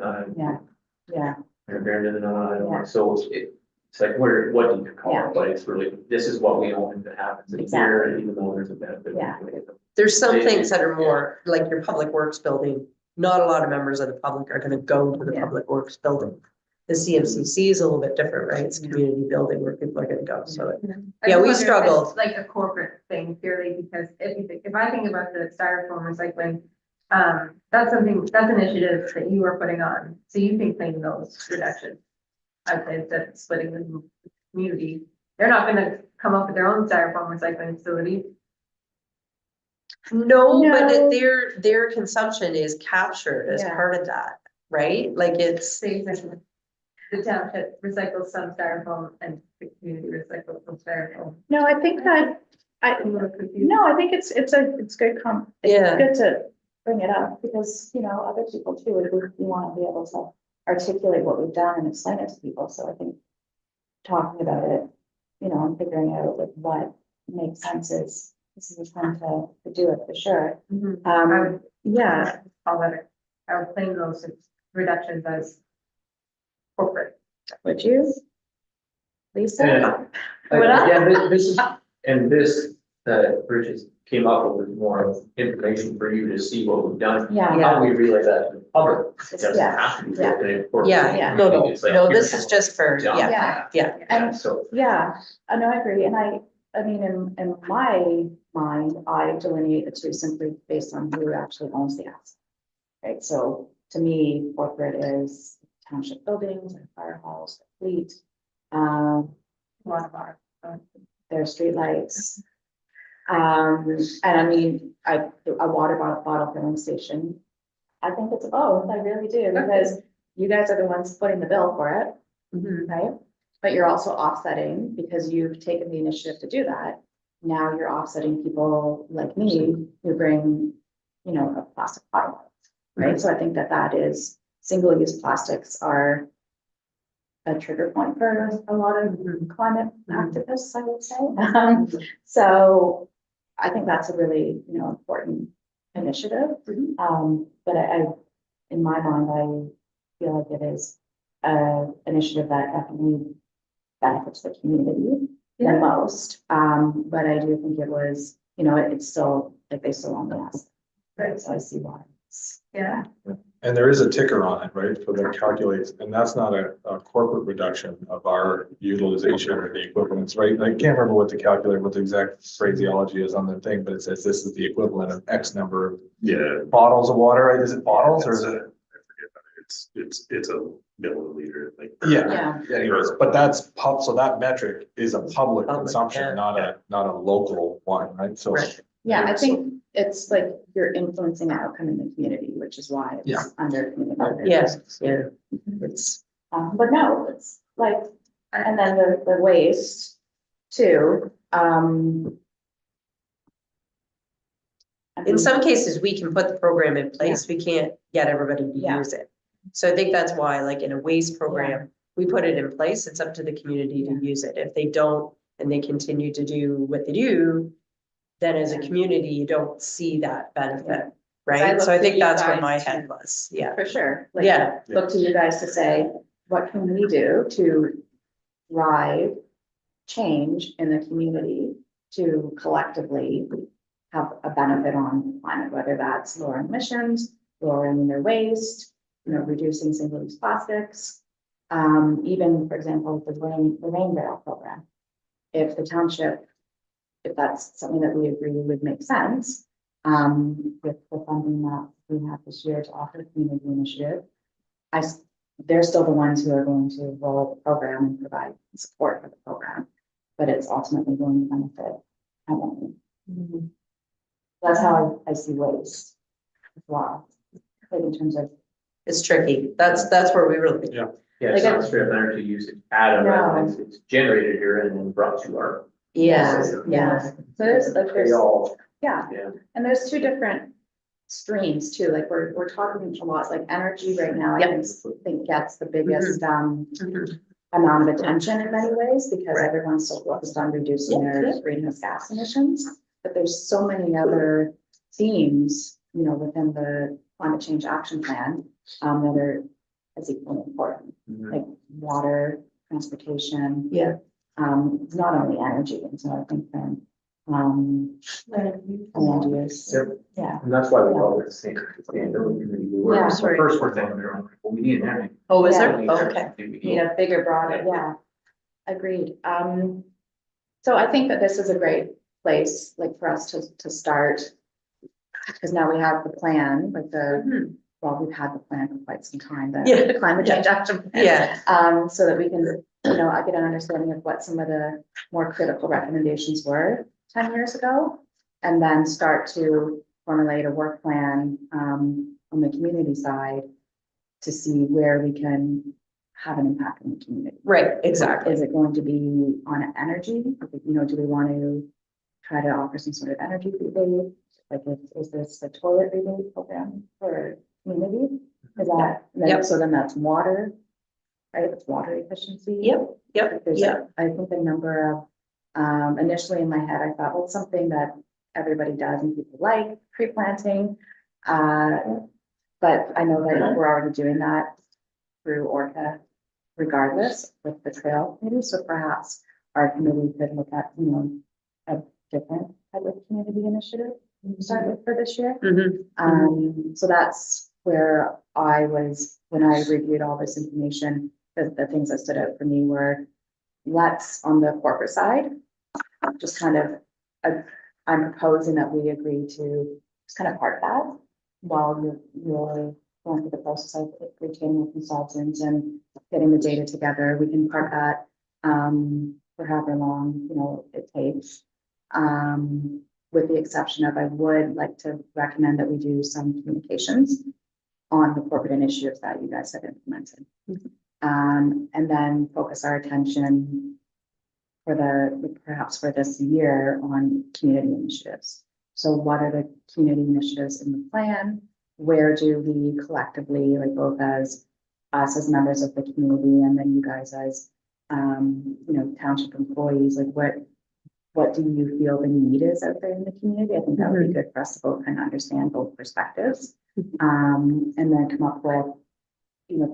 Yeah, and Brandon and I, so it's like, what do you call Yeah. it, but it's really, this is what we own, and it happens in here, and even though there's a benefit. Yeah. There's some things that are more like your public works building. Not a lot of members of the public are gonna go to the Yeah. public works building. The CMCC is a little bit different, right? It's a community building where people are gonna go, so. I Yeah, just we wonder if it's struggled. like a corporate thing purely because if I think about the styrofoam recycling, that's an initiative that you are putting on. So you think clean those reductions. I'd say instead of splitting the community, they're not gonna come up with their own styrofoam recycling facility. No, but No. their consumption is captured as Yeah. part of that, right? Like it's, Say that the township recycles some styrofoam and the community recycles some styrofoam. no, I think that, I'm a little confused. no, I think it's good Yeah. it's good to bring it up because, other people too, we want to be able to articulate what we've done and explain it to people. So I think talking about it you know, and figuring out like what makes sense is, this is the time to do it for sure. I Um, would yeah, call it, I would claim those reductions as corporate. would you? Lisa? And again, this is, and this, Bridges came up with more of information for you to see what we've done. Yeah, How we relay that to the public, Yes, doesn't have to be. yeah. written in court. Yeah, no, It's like, no, here's this is what just for, we've done. yeah, yeah. Yeah, so. yeah, I know, I agree, and I mean, in my mind, I delineate the two simply based on who actually owns the asset. Right, so to me, corporate is township buildings, and fire halls, fleet, Water bar. their streetlights. And I mean, a water bottle filling station, I think it's both, I really do, because you guys are the ones footing the bill for it, right? But you're also offsetting, because you've taken the initiative to do that. Now you're offsetting people like me who bring, you know, a plastic bottle, right? So I think that is, single-use plastics are a trigger point for a lot of climate activists, I would say. So I think that's a really, you know, important initiative. But I, in my mind, I feel like it is an initiative that definitely benefits the community the most. But I do think it was, you know, it's still, like, they still own the asset. Right, so I see why. Yeah. And there is a ticker on it, right, for that calculates, and that's not a corporate reduction of our utilization or the equivalents, right? I can't remember what to calculate, what the exact phraseology is on the thing, but it says this is the equivalent of X number of Yeah. bottles of water, right? Is it bottles or is it? I forget about it. It's a milliliter, like. Yeah, Yeah, anyways, but that's pub, so that metric is a public Public, consumption, yeah. not a local one, right? So. Right. yeah, I think it's like you're influencing the outcome in the community, which is why Yeah. it's under community. Yes, yeah, it's, But no, it's like, and then the waste too, I in mean, some cases, we can put the program in place, we can't get everybody to Yeah. use it. So I think that's why, like in a waste program, we put it in place, it's up to the community to use it. If they don't, and they continue to do what they do, then as a community, you don't see that benefit, right? look So I to think you that's where guys my to- head was, yeah. For sure. Like, Yeah. look to you guys to say, what can we do to drive change in the community to collectively have a benefit on the climate, whether that's lowering emissions, lowering their waste, you know, reducing single-use plastics. Even, for example, the rain barrel program. If the township, if that's something that we agree would make sense, with the funding that we have this year to offer community initiative, they're still the ones who are going to roll out the program and provide support for the program, but it's ultimately going to benefit everyone. That's how I see waste as well, like in terms of. It's tricky, that's where we really. Yeah. Yeah, it's Like not straight up energy usage at a No. residence, it's generated here and then brought to our. Yeah, Yeah, so there's like, They all, yeah, yeah. and there's two different streams too, like we're talking a lot, like energy right now, I think gets the biggest, Mhm. amount of attention in many ways, because Right. everyone's so focused on reducing Yeah, their yeah. greenhouse gas emissions. But there's so many other themes, you know, within the climate change action plan, that are as equally important, like water, transportation. Yeah. It's not only energy, and so I think then, land use, yeah. And that's why we call it the sustainability committee. We were, Yeah. first we're thinking, well, we need an energy. Oh, is Yeah. there? We Oh, need okay. everything we Need need. a bigger, broader, yeah. Agreed. So I think that this is a great place, like, for us to start. Because now we have the plan, like well, we've had the plan for quite some time, Yeah. the climate change action plan. Yeah, So that we can, you know, I get an understanding of what some of the more critical recommendations were 10 years ago. And then start to formulate a work plan, on the community side to see where we can have an impact in the community. right, exactly. Is it going to be on energy? You know, do we want to try to offer some sort of energy rebate? Like, is this a toilet rebate program for community? Is that, Yep. so then that's water. right? It's water efficiency. Yep, There's yeah. I think a number of, initially in my head, I thought, well, it's something that everybody does and people like, pre-planting. But I know that we're already doing that through Orca regardless with the trail committee, so perhaps our committee could look at, a different type of community initiative to start with for this year. So that's where I was, when I reviewed all this information, the things that stood out for me were, let's, on the corporate side, just kind of, I'm proposing that we agree to just kind of park that while you're going through the process of retaining a consultant and getting the data together. We can park that, for however long, it takes. With the exception of, I would like to recommend that we do some communications on the corporate initiatives that you guys have implemented. And then focus our attention perhaps for this year on community initiatives. So what are the community initiatives in the plan? Where do we collectively, like both as us as members of the community and then you guys as, township employees, like what do you feel the need is out there in the community? I think that would be good for us to both kind of understand both perspectives. And then come up with,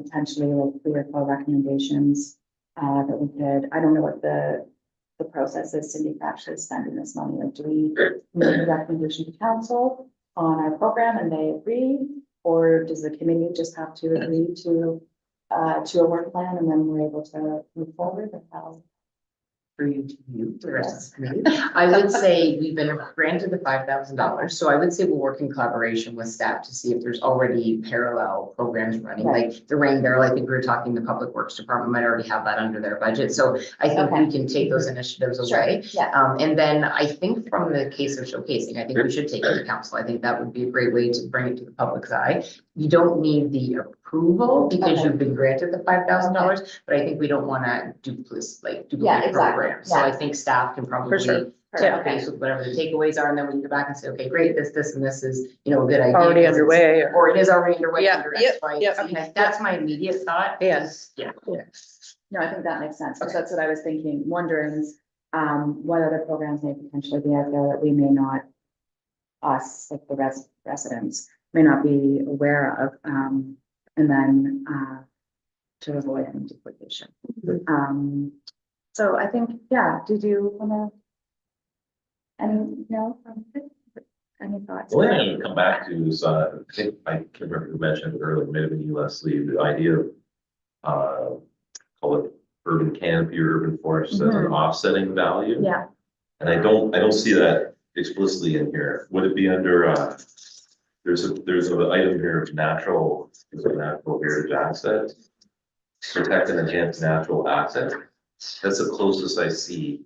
potentially like 3 or 4 recommendations that we could, I don't know what the process is, Cindy, for actually spending this money. Like, do we make a recommendation to council on our program and they agree? Or does the committee just have to agree to a work plan and then we're able to move forward? Or how? For you to view the rest of the committee. I would say we've been granted the $5,000, so I would say we'll work in collaboration with staff to see if there's already parallel programs running, Right. like the rain barrel. I think we were talking, the Public Works Department might already have that under their budget, so I think Okay. we can take those initiatives Sure. away. Yeah. And then I think from the case of showcasing, I think we should take it to council. I think that would be a great way to bring it to the public's eye. You don't need the approval because Okay. you've been granted the $5,000, but I think we don't want to duplicate exactly. programs. So Yeah. I think staff can probably sure. touch Okay. base with whatever the takeaways are, and then we can go back and say, okay, great, this, and this is, a good idea. Already because it's- underway. Or it is already underway. Yeah, under yep, X, Y, yep. Z. And that's my immediate thought. Yes. Yeah. No, I think that makes sense, because Okay. that's what I was thinking, wondering, what other programs may potentially be out there that we may not, us, like the residents, may not be aware of, and then, to avoid any duplication. So I think, yeah, did you wanna, any thoughts? The only thing I would come back to is, I think, I can't remember who mentioned it earlier, maybe you, Leslie, the idea of, call it urban canopy or urban forest as an offsetting value. Yeah, And I don't see that explicitly in here. Would it be under, there's an item here of natural heritage asset. Protect and enhance natural asset. That's the closest I see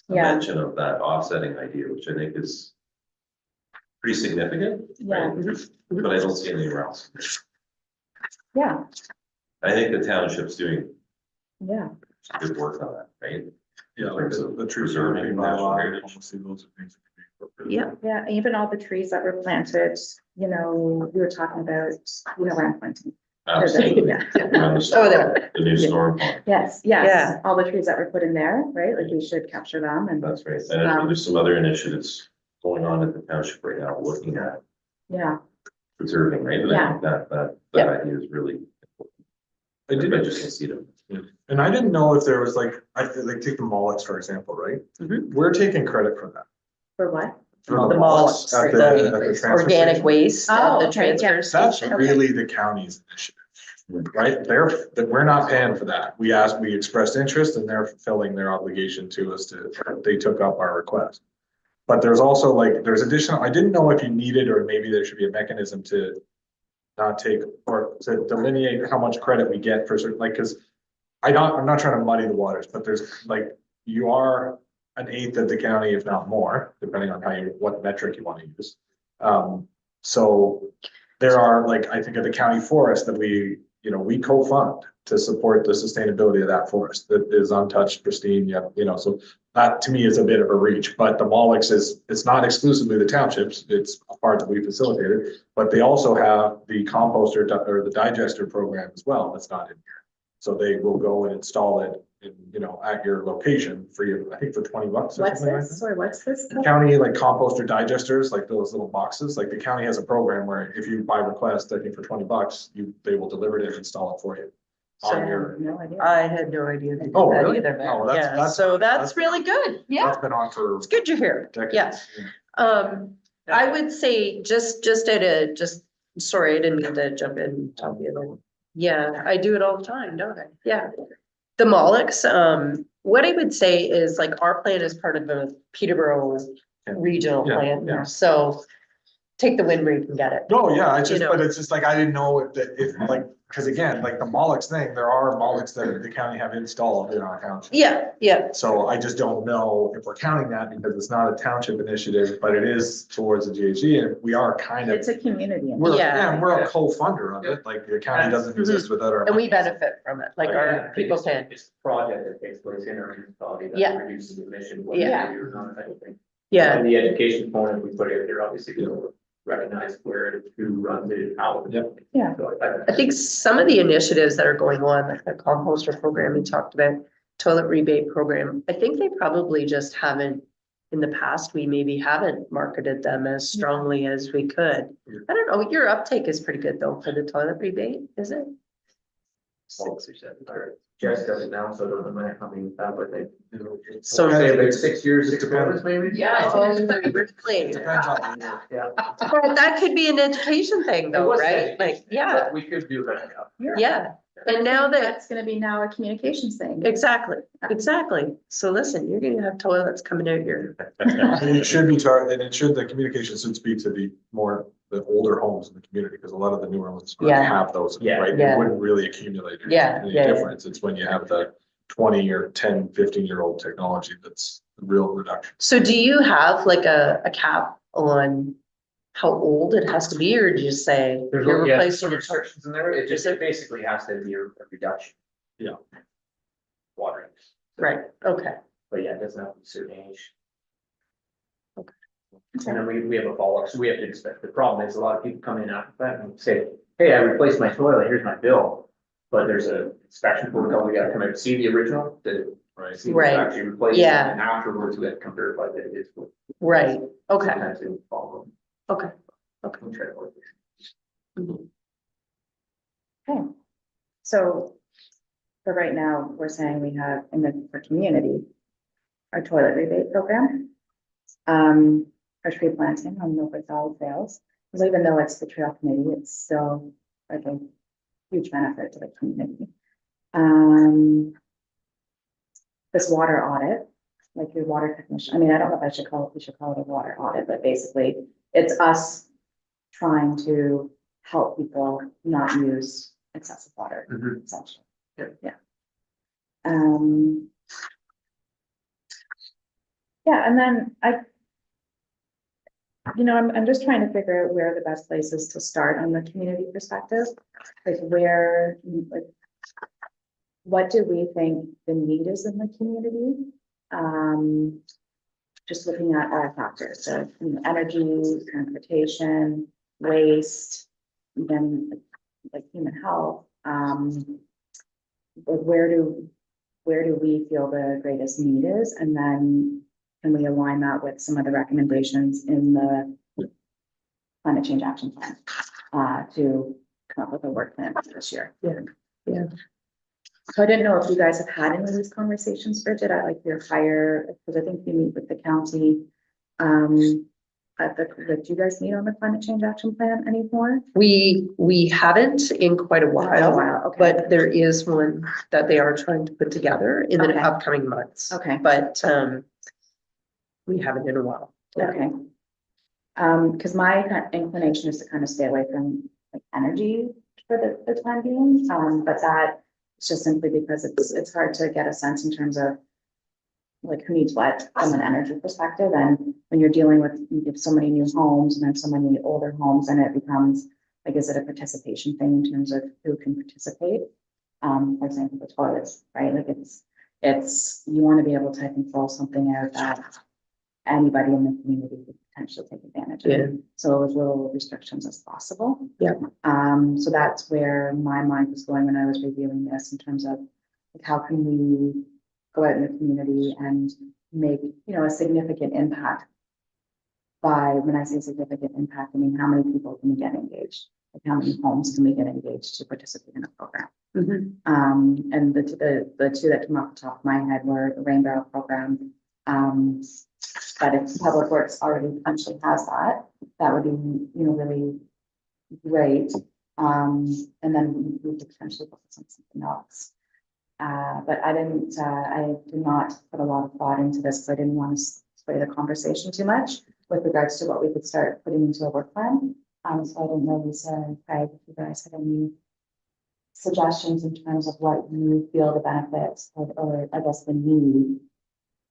a Yeah. mention of that offsetting idea, which I think is pretty significant, yeah, right? But I don't see anywhere else. yeah, I think the township's doing yeah, good work on that, right? Yeah, like the tree Preserving serving natural bylaw, heritage. obviously those are things that could be incorporated. Yeah. yeah, even all the trees that were planted, we were talking about, around planting. Absolutely. Yeah. Around the storm- Oh, there. The new storm pond, Yes, Yeah. yes, all the trees that were put in there, right, like we should capture them and, that's right. And there's some other initiatives going on at the township right now, looking at yeah, preserving, right? But I think that idea is really. I did, I just can see them. and I didn't know if there was like, take the Molex, for example, right? We're taking credit for that. for what? For The Molex at the at transfer Organic station. waste, Oh, the okay, transfer yeah. That's station. really the county's initiative, right? That we're not paying for that. We expressed interest and they're fulfilling their obligation to us they took up our request. But there's also there's additional, I didn't know if you needed, or maybe there should be a mechanism to not take, or to delineate how much credit we get for certain, cause I'm not trying to muddy the waters, but there's you are an eighth of the county, if not more, depending on what metric you want to use. So there are I think of the county forest that we co-fund to support the sustainability of that forest that is untouched, pristine, so that to me is a bit of a reach, but the Molex it's not exclusively the townships, it's a part that we facilitated, but they also have the composter or the digester program as well, that's not in here. So they will go and install it in, you know, at your location for you, I think for $20 or What's something like this, that. or what's this? The county, like composter digesters, like those little boxes, like the county has a program where if you buy request, I think for $20, they will deliver it and install it for you. On your, No idea. I had no idea they did Oh, that really? either. Oh, that's- Yeah, that's- so that's that's- really good. Yeah, that's been on for it's good you're here. decades. Yeah. I would say just sorry, I didn't mean to jump in. Yeah, I do it all the time, don't I? Yeah. The Molochs, what I would say is like our plan is part of the Peterborough regional Yeah, plan. yeah. So take the win where you can get it. No, yeah, it's You just, know. but it's just like, I didn't know if like, because again, like the Molochs thing, there are Molochs that the county have installed in our township. Yeah, yeah, So I just don't know if we're counting that because it's not a township initiative, but it is towards the GHG and we are kind of. It's a community. We're, Yeah. yeah, and we're a co-funder of it, like the county doesn't exist without our. and we money. benefit from it, like our people can. It's a project that takes place in our municipality Yeah. that reduces emission, Yeah. whether you're not, I don't think. Yeah, And the education component we put in there, obviously, we'll recognize where, who runs it, how. Yep. Yeah. So I think some of the initiatives that are going on, like the composter program we talked about, toilet rebate program, I think they probably just haven't, in the past, we maybe haven't marketed them as strongly as we could. I don't know, your uptake is pretty good though for the toilet rebate, is it? 6 or 7, or Jess does it now, so it doesn't matter how many, but they. So- Say about 6 years, 6 Depends. quarters maybe? Oh, really? Depends on the year. Yeah. But that could be an education thing It though, was right? education, Like, yeah, but We could do that. yeah, and now that, That's gonna be now a communications thing. exactly, exactly. So listen, you're gonna have toilets coming out here. And it should be and it should, the communication should speak to the older homes in the community, because a lot of the newer ones already Yeah. have those, Yeah. right? Yeah. It wouldn't really accumulate Yeah, any yeah, yeah. difference. It's when you have the 20 or 10, 15-year-old technology that's the real reduction. So do you have like a cap on how old it has to be, or do you say There's, you're yeah, replacing some it? restrictions in there, it just, it basically has to be a reduction. Yeah. Water use. Right, okay, But yeah, it doesn't have to be a certain age. Okay. And then we have a follow-up, so we have to expect, the problem is a lot of people come in after that and say, hey, I replaced my toilet, here's my bill. But there's a inspection protocol, we gotta come out and see the original, to Right. see what's Right. actually replaced. Yeah. And afterwards, we have to come verify that it is. what- right, okay, Sometimes they follow. okay, okay. We try to avoid this. Mhm. Okay. So for right now, we're saying we have in for community, our toilet rebate program. Our tree planting on Milford Solid Trails, because even though it's the trail committee, it's still like a huge benefit to the community. This water audit, like your water technician, I mean, I don't know if I should call it, we should call it a water audit, but basically it's us trying to help people not use excessive water, Mhm. essentially. Yeah. Yeah. Yeah, and then I'm just trying to figure out where the best place is to start on the community perspective. Like what do we think the need is in the community? Just looking at all factors, so, energy, transportation, waste, then like human health. But where do we feel the greatest need is? And then can we align that with some of the recommendations in the climate change action plan, to come up with a work plan for this year? Yeah. So I didn't know if you guys have had any of these conversations, Bridget, at like your higher, because I think you meet with the county. Do you guys meet on the climate change action plan anymore? We haven't in quite a while, Okay. but there is one that they are trying to put together in the Okay. upcoming months. Okay. But, we haven't in a while. Yeah. Okay. Because my kind of inclination is to kind of stay away from like energy for the time being, but that is just simply because it's hard to get a sense in terms of like who needs what from an energy perspective, and when you're dealing with, you have so many new homes and then so many older homes, and it becomes like, is it a participation thing in terms of who can participate? For example, the toilets, right? Like it's you want to be able to, I think, roll something out that anybody in the community could potentially take advantage of. Yeah. So with little restrictions as possible. Yeah. So that's where my mind was going when I was reviewing this in terms of like, how can we go out in the community and make, a significant impact. When I say significant impact, I mean, how many people can we get engaged? Like how many homes can we get engaged to participate in a program? Mhm. And the two that came off the top of my head were the Rain Barrel program. But if Public Works already potentially has that, that would be, really great. And then we could potentially focus on something else. But I did not put a lot of thought into this because I didn't want to sway the conversation too much with regards to what we could start putting into a work plan. So I don't know, Lisa and Craig, if you guys have any suggestions in terms of what you feel the benefits or I guess the need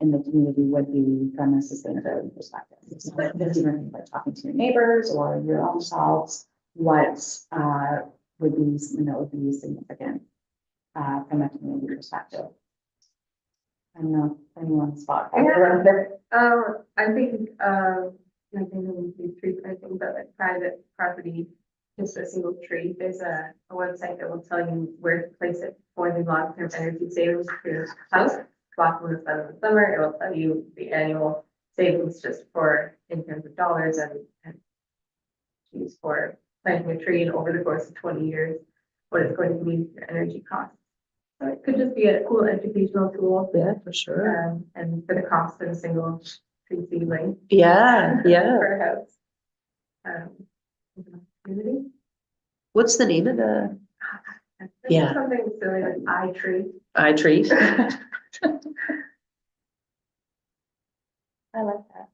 in the community would be from a sustainability perspective. It's even like talking to your neighbors or your own selves, what would be something that would be significant from a community perspective. I don't know if anyone's spot. I think, nothing would be tree planting, but like private property, just a single tree. There's a website that will tell you where to place it for the long-term energy savings for your house. Block in the sun in the summer, it will tell you the annual savings just for in terms of dollars and use for planting a tree and over the course of 20 years, what it's going to mean for energy costs. So it could just be a cool educational tool. Yeah, for sure. And for the cost of a single tree seedling. Yeah, yeah. Per house. Community. What's the name of the Yeah. Something silly like iTree. iTree? I like that.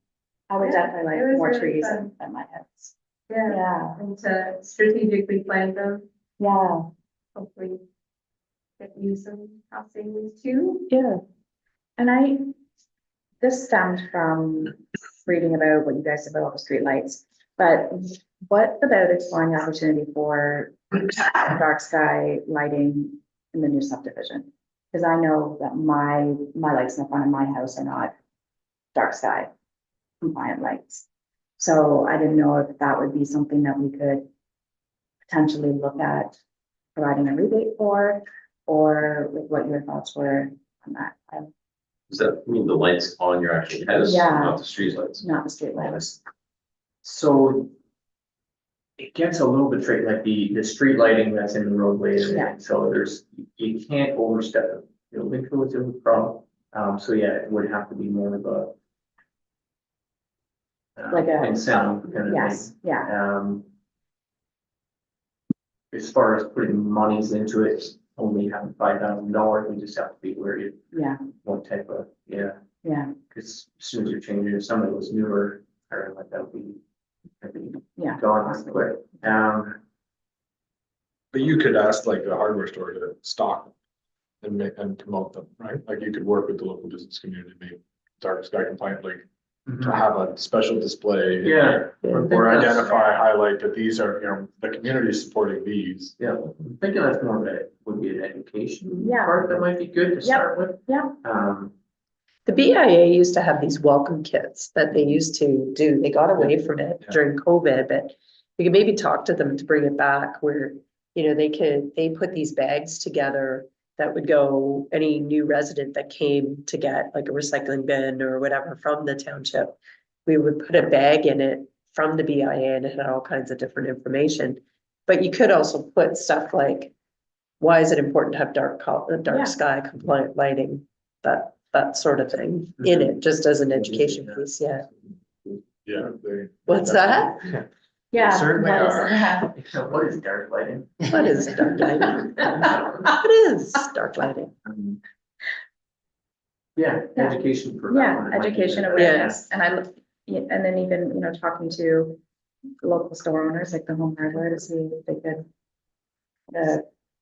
I would Yeah, definitely it like was more really trees fun. at my house. Yeah, Yeah, and to strategically plant them, yeah, hopefully. Get you some cost savings too. Yeah. and this stemmed from reading about what you guys said about all the streetlights, but what about exploring the opportunity for dark sky lighting in the new subdivision? Because I know that my lights in the front of my house are not dark sky compliant lights. So I didn't know if that would be something that we could potentially look at providing a rebate for, or what your thoughts were on that. Does that mean the lights on your actual house? Yeah. Not the street lights? Not the street lights. So it gets a little bit tricky, like the street lighting that's in the roadway. Yeah. So you can't overstep the building codes of the problem. So yeah, it would have to be more of a Like a- and sound kind of thing. Yes, yeah, As far as putting monies into it, only having $5,000, we just have to be worried yeah, what type of, yeah, yeah, because as soon as you're changing, if some of those newer, or like that'd be yeah. gone quick. But you could ask like the hardware store to stock and promote them, right? Like you could work with the local business community, to make dark sky compliant, like to have a special display. Yeah. Or identify, highlight that these are, the community is supporting these. Yeah, I'm thinking that's more of a, would be an education Yeah. part that might be good to start with. Yeah. The BIA used to have these welcome kits that they used to do. They got away from it Yeah. during COVID, but we could maybe talk to them to bring it back where, they put these bags together that would go, any new resident that came to get like a recycling bin or whatever from the township. We would put a bag in it from the BIA and it had all kinds of different information. But you could also put stuff like, why is it important to have Yeah. dark sky compliant lighting? That sort of thing in it, just as an education piece, yeah. Yeah. What's that? Yeah. Certainly that is- are. yeah. What is dark lighting? What is dark lighting? What is dark lighting? Yeah, Yeah. education for. that Yeah, one, it might be education good. awareness, and and then even, talking to local store owners like the Home Hardware to see if they could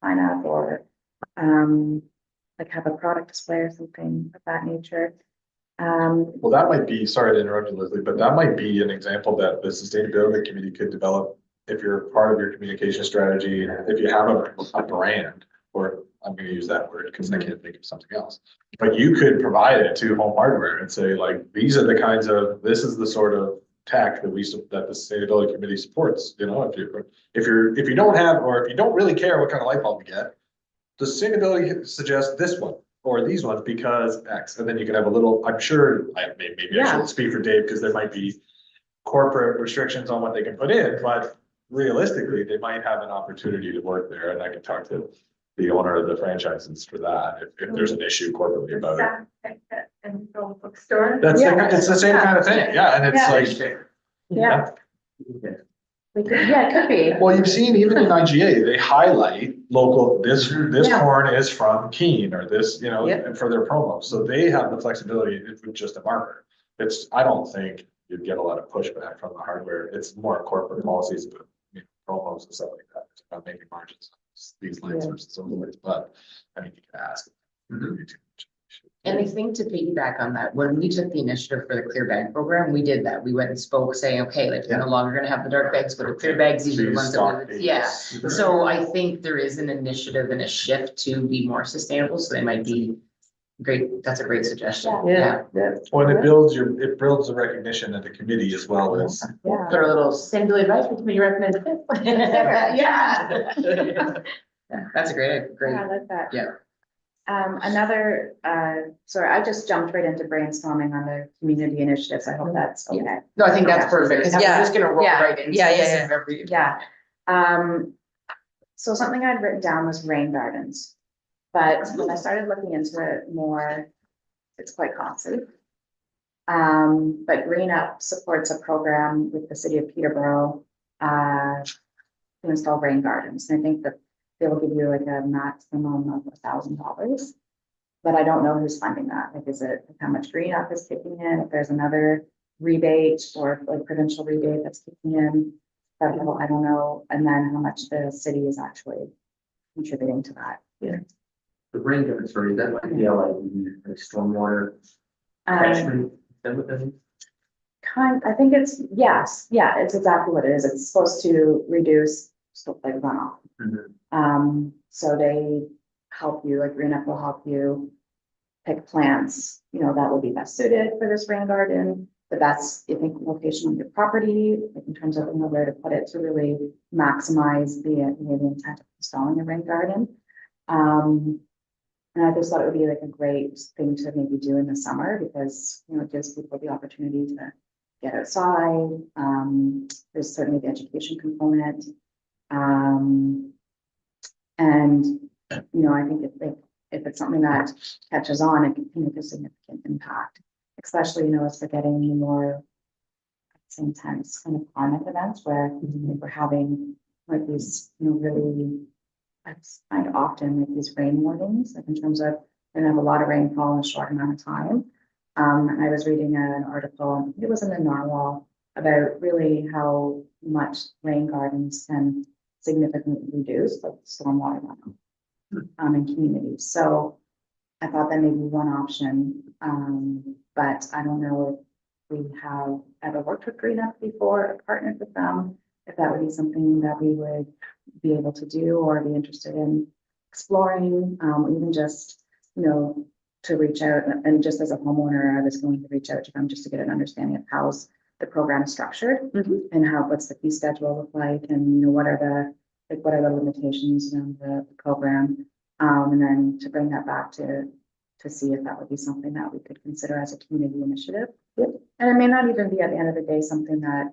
sign up or, like have a product display or something of that nature. Well, that might be, sorry to interrupt you, Leslie, but that might be an example that the sustainability committee could develop. If you're part of your communication strategy, if you have a brand, or I'm gonna use that word because I can't think of something else. But you could provide it to Home Hardware and say like, these are the kinds of, this is the sort of tech that that the sustainability committee supports, you know, if you don't have, or if you don't really care what kind of light bulb you get, the sustainability suggests this one or these ones because X, and then you can have a little, I'm sure, maybe I Yeah. shouldn't speak for Dave, because there might be corporate restrictions on what they can put in, but realistically, they might have an opportunity to work there, and I can talk to the owner of the franchises for that, if there's an issue corporately about it. And go bookstore. It's the same kind of thing, yeah, and it's like, Yeah, yeah, it could be. well, you've seen even in IGA, they highlight local, this Yeah. corn is from Keene, or this, you know, Yep. for their promo, so they have the flexibility with just a marker. I don't think you'd get a lot of pushback from the hardware, it's more corporate policies, but promos and stuff like that, it's about making margins. These lights versus those lights, but I mean, you can ask. And I think to piggyback on that, when we took the initiative for the clear bag program, we did that. We went and spoke saying, okay, like, we're no longer gonna have the dark bags, but the clear bags, these are the ones that we would, yeah. So I think there is an initiative and a shift to be more sustainable, so they might be great, that's a great suggestion, yeah. Well, it builds the recognition of the committee as well as. Yeah. Put a little sustainability advisory committee recommended. Yeah. Yeah, that's a great, Yeah, I like that. Yeah. Sorry, I just jumped right into brainstorming on the community initiatives. I hope that's okay. No, I think that's perfect, because I'm Yeah. just gonna roll Yeah. right into Yeah, yeah, this yeah. and every. Yeah. So something I'd written down was rain gardens. But when I started looking into it more, it's quite costly. But Green Up supports a program with the city of Peterborough, to install rain gardens. And I think that they will give you like a maximum of $1,000. But I don't know who's funding that. Like, is it how much Green Up is kicking in? If there's another rebate or like provincial rebate that's kicking in, I don't know. And then how much the city is actually contributing to that. The rain garden, sorry, is that like the like stormwater catchment? Is that what that is? I think it's, yes, yeah, it's exactly what it is. It's supposed to reduce stuff like runoff. So they help you, like Green Up will help you pick plants, that will be best suited for this rain garden. The best, I think, location on your property, like in terms of where to put it to really maximize the intent of installing a rain garden. And I just thought it would be like a great thing to maybe do in the summer because, it gives people the opportunity to get outside. There's certainly the education component. And, I think if it's something that catches on, it can make a significant impact, especially, as we're getting more intense kind of climate events where we're having like these, really, I find often like these rain warnings, like in terms of we're gonna have a lot of rainfall in a short amount of time. And I was reading an article, it was in the Narwhal, about really how much rain gardens can significantly reduce like stormwater runoff in communities. So I thought that may be one option, but I don't know if we have ever worked with Green Up before or partnered with them, if that would be something that we would be able to do or be interested in exploring, even just, to reach out. And just as a homeowner, I was going to reach out to them just to get an understanding of how the program is structured and what's the fee schedule look like, and what are the limitations around the program, and then to bring that back to see if that would be something that we could consider as a community initiative. And it may not even be at the end of the day something that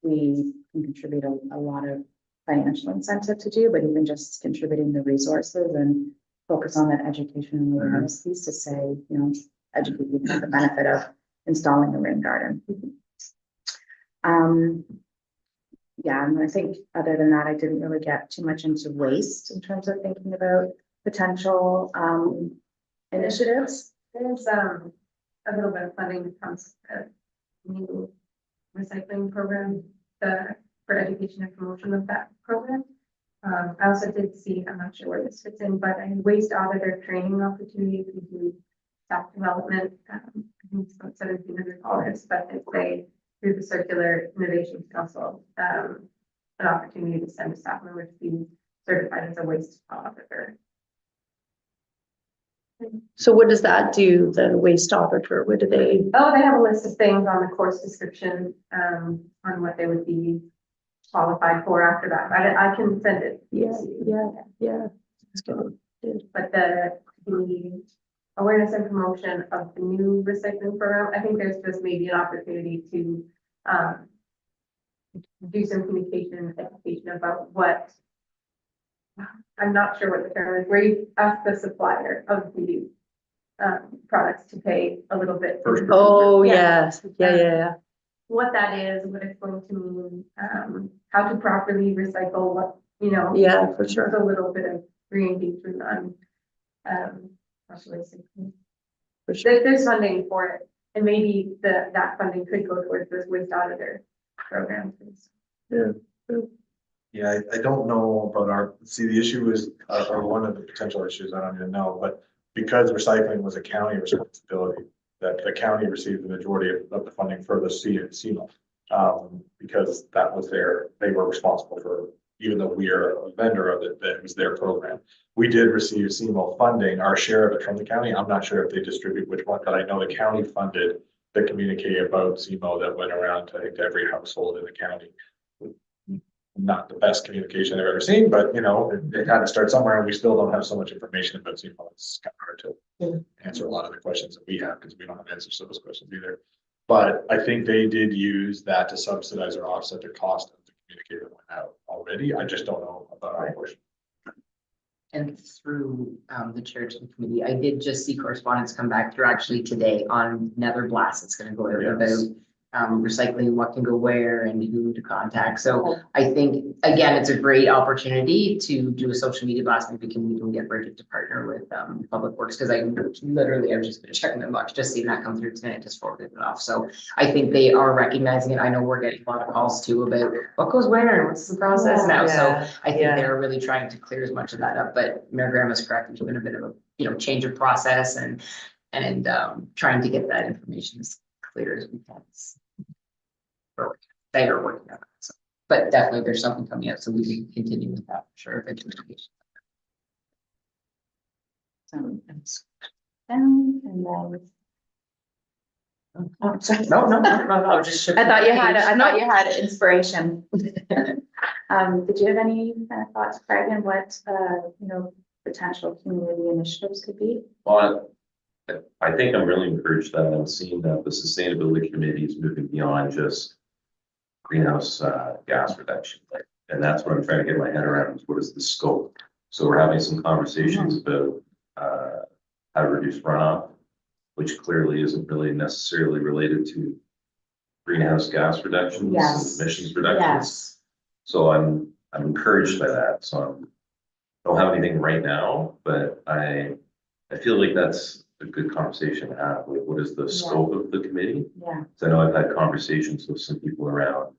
we can contribute a lot of financial incentive to do, but even just contributing the resources and focus on that education and awareness piece to say, educate people on the benefit of installing a rain garden. Yeah, and I think other than that, I didn't really get too much into waste in terms of thinking about potential initiatives. There's a little bit of funding that comes with the new recycling program, for education and promotion of that program. I also did see, I'm not sure where this fits in, but a waste auditor training opportunity to do staff development. I think it's about $1,700, but it's through the Circular Innovation Council, an opportunity to send a staff member to be certified as a waste auditor. So what does that do, the waste operator? What do they? Oh, they have a list of things on the course description, on what they would be qualified for after that. I can send it. Yeah. It's good. But the awareness and promotion of the new recycling program, I think there's just maybe an opportunity to, do some communication and education about what, I'm not sure what the term is, where you ask the supplier of the, products to pay a little bit. Oh, Yeah. yeah. What that is, what it's going to mean, how to properly recycle, what, Yeah, for sure. there's a little bit of re-engagement on, recycling. For sure. There's funding for it, and maybe that funding could go towards this waste auditor program. Yeah, I don't know about the issue is, or one of the potential issues, I don't even know, but because recycling was a county responsibility, that the county received the majority of the funding for the CMO. Because that was they were responsible for, even though we are a vendor of it, that was their program. We did receive CMO funding, our share of it from the county. I'm not sure if they distribute which one, but I know the county funded the communique about CMO that went around to, I think, every household in the county. Not the best communication I've ever seen, but it had to start somewhere, and we still don't have so much information about CMO. It's kind of hard to answer a lot of the questions that we have because we don't have answers to those questions either. But I think they did use that to subsidize or offset the cost of the communique that went out already. I just don't know about our portion. And through the church and committee, I did just see correspondence come back through actually today on Nether Blast. It's gonna go out about recycling, what can go where and who to contact. So I think, again, it's a great opportunity to do a social media blast. Maybe we can even get Bridget to partner with Public Works, because I've just been checking their box, just seeing that come through tonight, just forwarded it off. So I think they are recognizing it. I know we're getting a lot of calls too about what goes where and what's the process now. So I think they're really trying to clear as much of that up, but Mayor Graham is correct. There's been a bit of a, change of process and trying to get that information as clear as we can. They are working on it, so, but definitely there's something coming up, so we can continue with that, for sure, if education. And then. Oh, sorry. No, just. I thought you had inspiration. Did you have any kind of thoughts, Craig, on what, potential community initiatives could be? Well, I think I'm really encouraged that I'm seeing that the sustainability committee is moving beyond just greenhouse gas reduction. And that's what I'm trying to get my head around, is what is the scope? So we're having some conversations about how to reduce runoff, which clearly isn't really necessarily related to greenhouse gas reductions and emissions reductions. Yes. So I'm encouraged by that. So I don't have anything right now, but I feel like that's a good conversation to have. Like, what is the scope of the committee? Yeah. So I know I've had conversations with some people around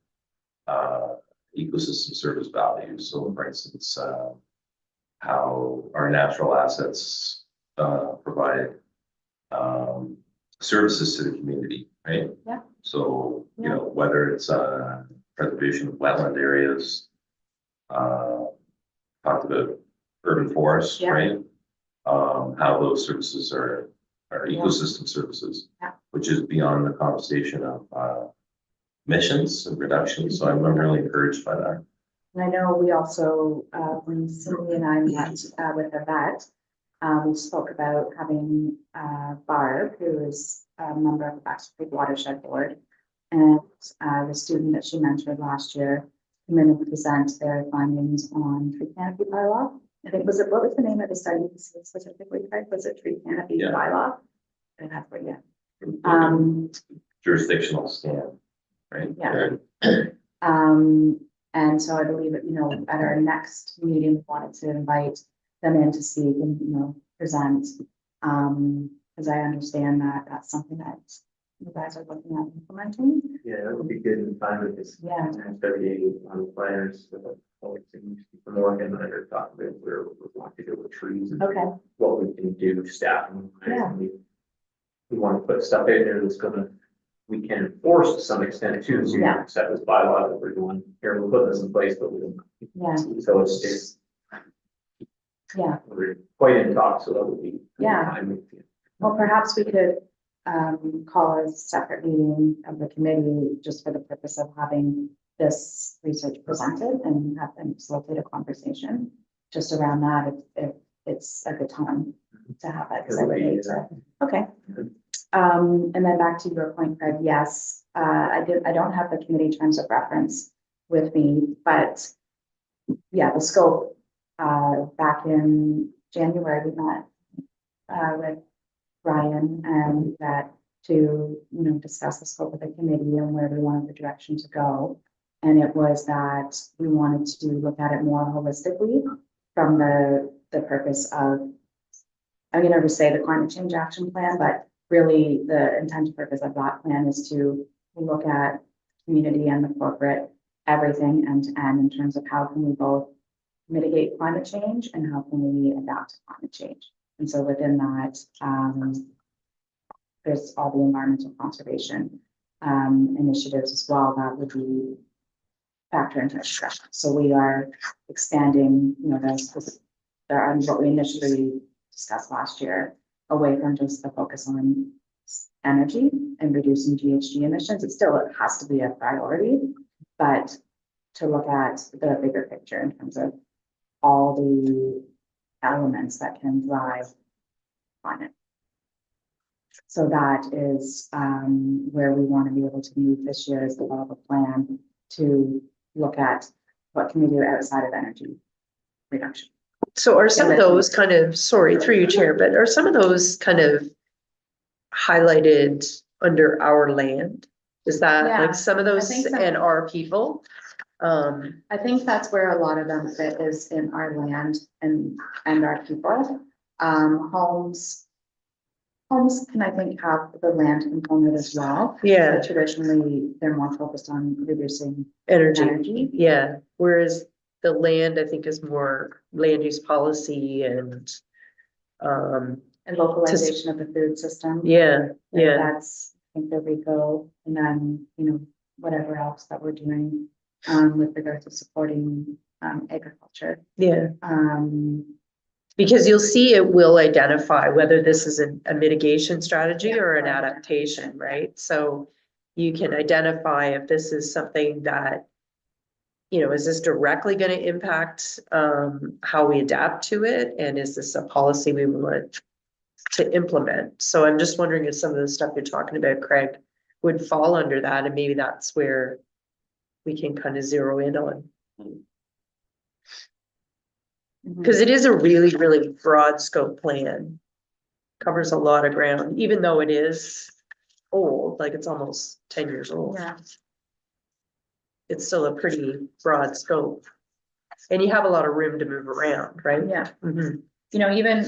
ecosystem service values. So for instance, how our natural assets provide services to the community, right? Yeah. So, whether it's preservation of wetland areas, talked about urban forests, right? How those services are ecosystem services, which is beyond the conversation of emissions and reductions. So I'm really encouraged by that. And I know we also, when Cindy and I met with a vet, we spoke about having Barb, who is a member of the Baxter Creek Watershed Board, and the student that she mentored last year come in and present their findings on tree canopy bylaw. I think, what was the name of the study specifically, Craig? Was it tree canopy bylaw? And that's what, Jurisdictional stand, right? Yeah. And so I believe that, at our next meeting, we wanted to invite them in to see and, present. Because I understand that that's something that you guys are looking at implementing. Yeah, that would be good in time with this. Yeah. 38 on the planners. From working on it, talk about where we want to go with trees and Okay. what we can do, staffing. Yeah. We want to put stuff in there that's we can enforce to some extent too. So Yeah. set this bylaw that we're doing here, we'll put this in place, but we don't. Yeah. So it's Yeah, We're quite in talks, so that would be. Yeah. time. well, perhaps we could call a separate meeting of the committee just for the purpose of having this research presented and have them facilitate a conversation just around that if it's a good time to have it. 'Cause I would hate to- Okay. And then back to your point, Craig, yes, I don't have the committee terms of reference with me, but yeah, the scope, back in January, we met with Ryan and that to, discuss the scope of the committee and where we wanted the direction to go. And it was that we wanted to look at it more holistically from the purpose of, I'm gonna never say the climate change action plan, but really the intended purpose of that plan is to look at community and the corporate, everything end to end in terms of how can we both mitigate climate change and how can we adapt to climate change. And so within that, there's all the environmental conservation initiatives as well that would be factor into discussion. So we are expanding, what we initially discussed last year, away from just the focus on energy and reducing GHG emissions. It still has to be a priority, but to look at the bigger picture in terms of all the elements that can drive climate. So that is where we want to be able to move this year is develop a plan to look at what can we do outside of energy reduction. So are some of those kind of, sorry, through you, Chair, but are some of those kind of highlighted under our land? Is that Yeah, like some of those I think so. and our people? I think that's where a lot of them fit is in our land and our people. Homes can, I think, have the land component as well. Yeah, But traditionally, they're more focused on reducing energy, energy. yeah, whereas the land, I think, is more land use policy and And localization of the food system. yeah, yeah, That's, I think, the RICO, and then, whatever else that we're doing, with regards to supporting, agriculture. yeah. Um, Because you'll see it will identify whether this is a mitigation strategy or an adaptation, right? So you can identify if this is something that, is this directly going to impact how we adapt to it? And is this a policy we want to implement? So I'm just wondering if some of the stuff you're talking about, Craig, would fall under that, and maybe that's where we can kind of zero in on. Because it is a really, really broad scope plan. Covers a lot of ground, even though it is old, like it's almost 10 years old. Yeah. It's still a pretty broad scope. And you have a lot of room to move around, right? Yeah. Mhm. Even,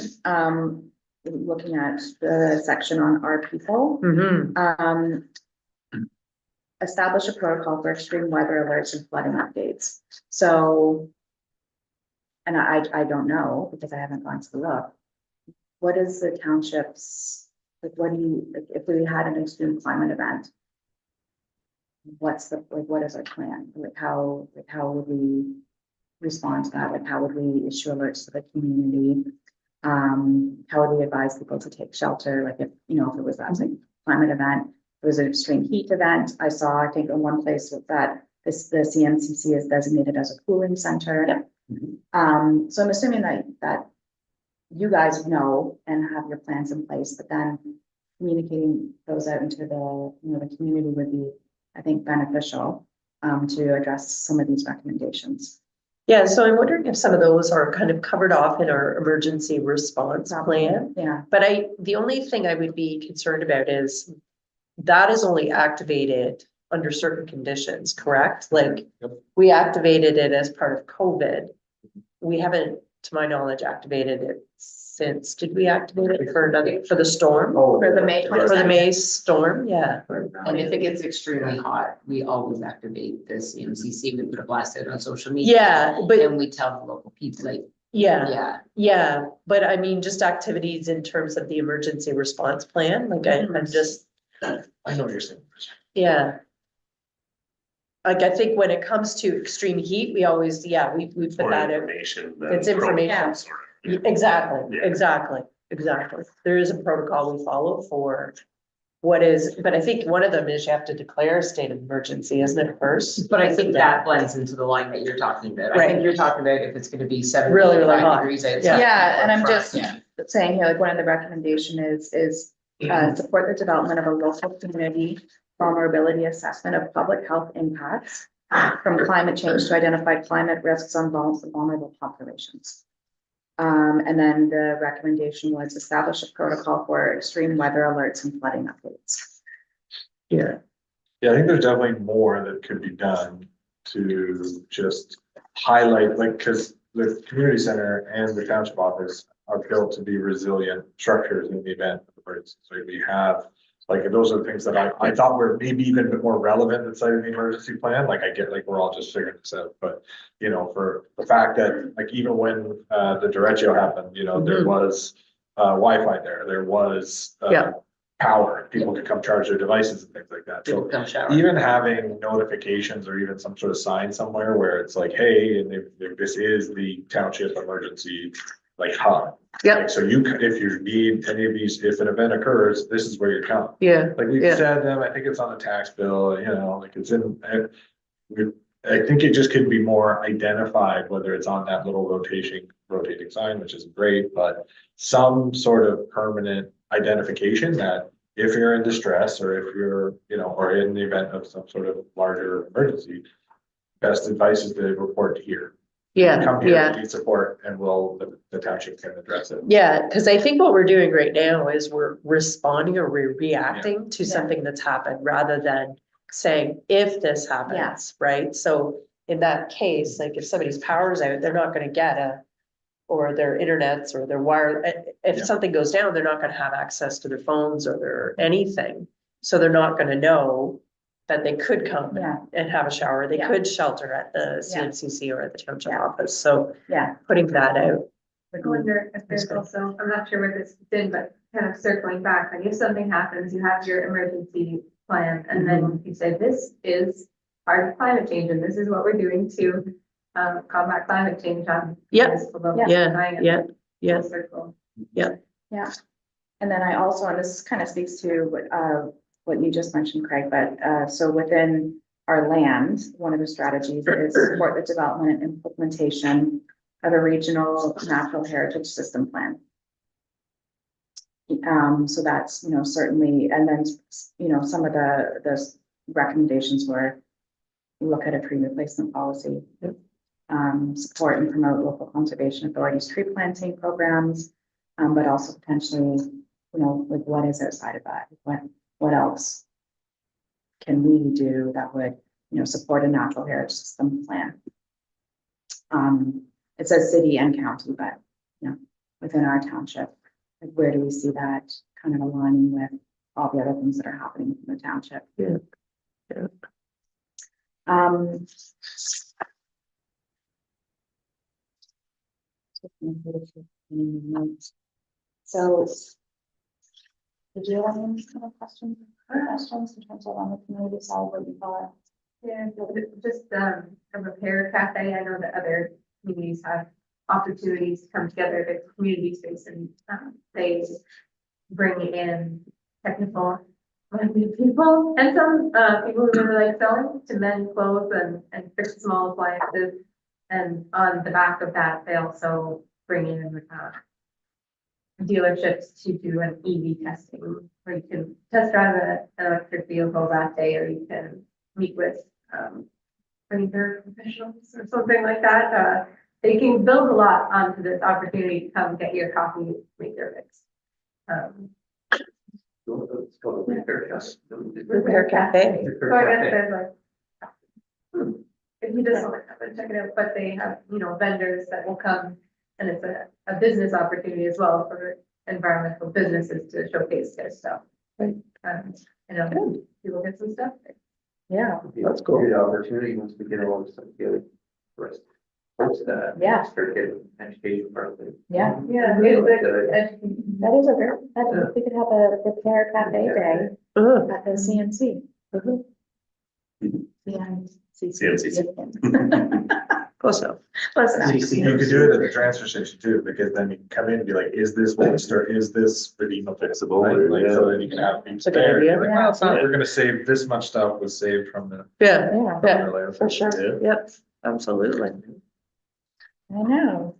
looking at the section on our people, Mhm. establish a protocol for extreme weather alerts and flooding updates. So, and I don't know because I haven't gone to look. What is the township's, like, if we had an extreme climate event? What is our plan? How would we respond to that? Like, how would we issue alerts to the community? How would we advise people to take shelter? Like if it was that like climate event, it was an extreme heat event. I saw, I think in one place that the CMCC is designated as a cooling center. So I'm assuming that you guys know and have your plans in place, but then communicating those out into the community would be, I think, beneficial to address some of these recommendations. Yeah, so I'm wondering if some of those are kind of covered off in our emergency response plan. Yeah. But the only thing I would be concerned about is that is only activated under certain conditions, correct? Like we activated it as part of COVID. We haven't, to my knowledge, activated it since. Did we activate it for the storm? For the May For the May storm, yeah. And if it gets extremely hot, we always activate this CMCC, we put a blast out on social media. Yeah, but And we tell the local people, like, yeah, yeah, but I mean, just activities in terms of the emergency response plan, like I'm just, I know what you're saying. yeah. Like, I think when it comes to extreme heat, we always, we put Or that out. information. It's information. Sort of. Exactly, Yeah. exactly. There is a protocol we follow for what is, but I think one of them is you have to declare a state of emergency, isn't it, first? But I think that blends into the line that you're talking about. I Right. think you're talking about if it's gonna be Really, really 75 hot. degrees outside. Yeah, and I'm front, just yeah. saying here, like, one of the recommendation is support the development of a local community vulnerability assessment of public health impacts from climate change to identify climate risks on vulnerable populations. And then the recommendation was establish a protocol for extreme weather alerts and flooding updates. Yeah. Yeah, I think there's definitely more that could be done to just highlight, like, because the community center and the township office are built to be resilient structures in the event of emergency. So we have, like, those are the things that I thought were maybe even a bit more relevant inside of the emergency plan. Like, I get, like, we're all just figuring this out, but, you know, for the fact that, like, even when the derecho happened, you know, there was Wi-Fi there was Yeah. power, people could come charge their devices and things like that. So People come shower. even having notifications or even some sort of sign somewhere where it's like, hey, and if this is the township emergency, like, hub. Yep. Like, so if you need any of these, if an event occurs, this is where you come. Yeah, Like we've Yeah. said them, I think it's on the tax bill, you know, like it's in, I think it just could be more identified, whether it's on that little rotating sign, which is great, but some sort of permanent identification that if you're in distress or if you're, you know, or in the event of some sort of larger emergency, best advice is to report here. yeah, Come here, yeah. need support, and the township can address it. Yeah, because I think what we're doing right now is we're responding or we're reacting to Yeah. something that's happened rather than saying, if this happens, right? So in that case, like if somebody's power's out, they're not gonna get or their internets or their wire, if Yeah. something goes down, they're not gonna have access to their phones or their anything. So they're not gonna know that they could come Yeah. and have a shower, they Yeah. could shelter at the CNCC or at the township office, so Yeah. putting that out. I wonder if there's also, I'm not sure where this did, but kind of circling back, like if something happens, you have your emergency plan, and then you say, this is part of climate change, and this is what we're doing to combat climate change on. Yep. municipal level. Yeah, Tying it yeah, full yeah. circle. Yeah, and then I also, and this kind of speaks to what you just mentioned, Craig, but so within our land, one of the strategies is support the development and implementation of a regional natural heritage system plan. So that's, you know, certainly, and then, you know, some of the recommendations were look at a tree replacement policy. Support and promote local conservation authorities tree planting programs, but also potentially, you know, like what is outside of that? What else can we do that would, you know, support a natural heritage system plan? It says city and county, but, you know, within our township, like where do we see that kind of aligning with all the other things that are happening in the township? Yeah. Yeah. So. Did you have any kind of questions in terms of on the community side, what you thought? Yeah, just a repair cafe, I know that other communities have opportunities to come together, it's community space, and they bring in technical people, and some people who really like sewing to mend clothes and fix small appliances. And on the back of that, they also bring in dealerships to do an EV testing, where you can test drive an electric vehicle that day, or you can meet with furniture professionals or something like that. They can build a lot onto this opportunity to come get your coffee, make your fix. It's called a repair cafe. Repair cafe. So I guess there's like, if you just want to come and check it out, but they have, you know, vendors that will come, and it's a business opportunity as well for environmental businesses to showcase their stuff. Right. You know, people get some stuff. Yeah. That's cool. Good opportunity once we get all this stuff together. For us. Post that. Yeah. Start getting education part of it. Yeah, Yeah. that is a very, that, we could have a repair cafe day Uh-huh. at the CNC. Mhm. CNC. CNCC. close enough. Close enough. You could do it at the transfer station too, because then you can come in and be like, is this waste or is this redeemable fixable? Right? Like, so then you can have people It's a good there. idea. You're like, well, it's not, we're gonna save this much stuff was saved from the. Yeah, Yeah, yeah, earlier. for sure. Yep, absolutely. I know.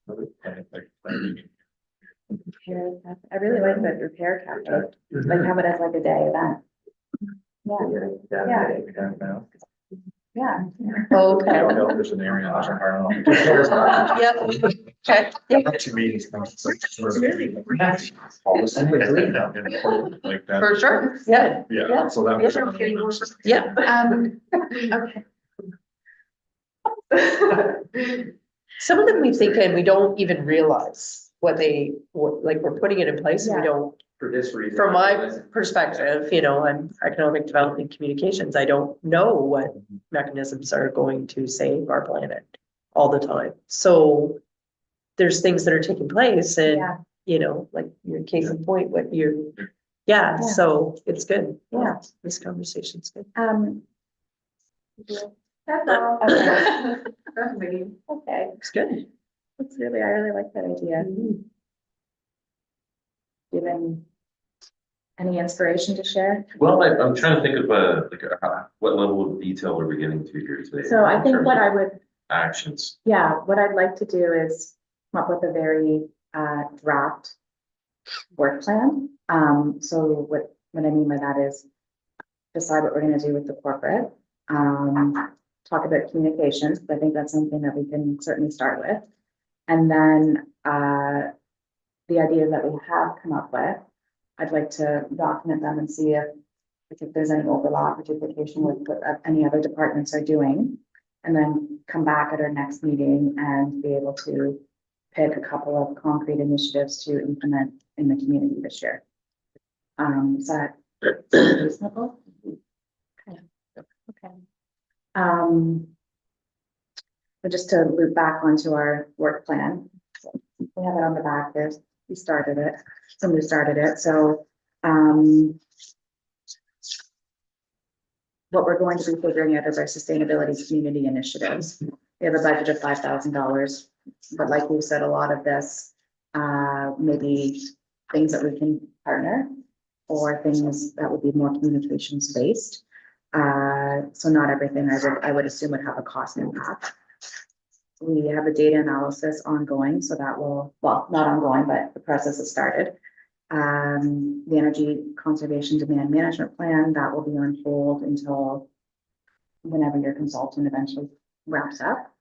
Repair cafe. I really like the repair cafe, like have it as like a day event. Yeah, yeah. Okay. I don't know if there's an area. I don't know. Yep, okay, yep, Two meetings. Like that. for sure, yeah, Yeah, so that was. yeah. Okay. Some of them we think and we don't even realize like we're putting it in place and we Yeah. don't, For this reason. from my perspective, I'm economic development communications, I don't know what mechanisms are going to save our planet all the time. So there's things that are taking place and, Yeah. like your case in point, yeah, Yeah. so it's good. Yeah. This conversation's good. That's all. Okay. That's me. Okay, It's good. I really like that idea. Given any inspiration to share? Well, I'm trying to think of, what level of detail are we getting to here today? So I in think terms what of I would, Actions. what I'd like to do is come up with a very draft work plan. So what I mean by that is decide what we're gonna do with the corporate. Talk about communications, because I think that's something that we can certainly start with. And then the ideas that we have come up with, I'd like to document them and see if there's any overlap or duplication with what any other departments are doing. And then come back at our next meeting and be able to pick a couple of concrete initiatives to implement in the community this year. Is that reasonable? Okay. Okay. But just to loop back onto our work plan, we have it on the back there. Somebody started it, so, what we're going to be figuring out is our sustainability community initiatives. We have a budget of $5,000, but like we said, a lot of this, maybe things that we can partner or things that would be more communications based. So not everything I would assume would have a cost impact. We have a data analysis ongoing, so that will, well, not ongoing, but the process has started. The energy conservation demand management plan, that will be on hold until whenever your consultant eventually wraps up.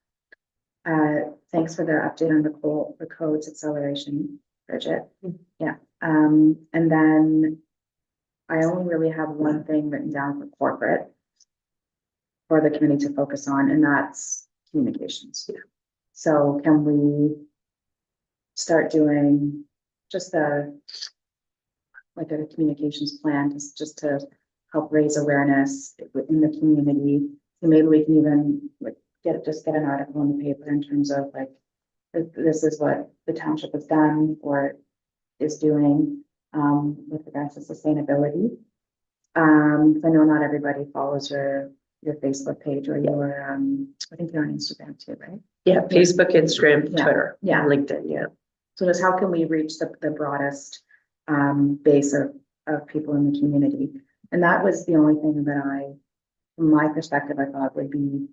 Thanks for the update on the codes acceleration, Bridget. Yeah, and then I only really have one thing written down for corporate for the committee to focus on, and that's communications. Yeah. So can we start doing just a communications plan, just to help raise awareness within the community? And maybe we can even get an article in the paper in terms of this is what the township has done or is doing with regards to sustainability. I know not everybody follows your Facebook page or your, I think you're on Instagram too, right? Yeah, Facebook, Instagram, Yeah. Twitter, Yeah. LinkedIn, yeah. So just how can we reach the broadest base of people in the community? And that was the only thing that from my perspective, I thought would be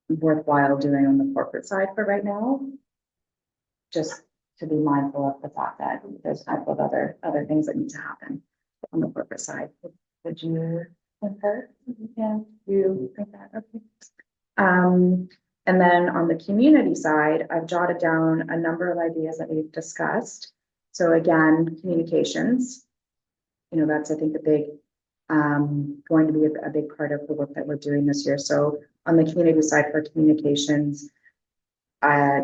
worthwhile doing on the corporate side for right now. Just to be mindful of the fact that there's a couple of other things that need to happen on the corporate side. Would you concur? Yeah, you think that, okay. And then on the community side, I've jotted down a number of ideas that we've discussed. So again, communications, that's, I think, going to be a big part of the work that we're doing this year. So on the community side for communications,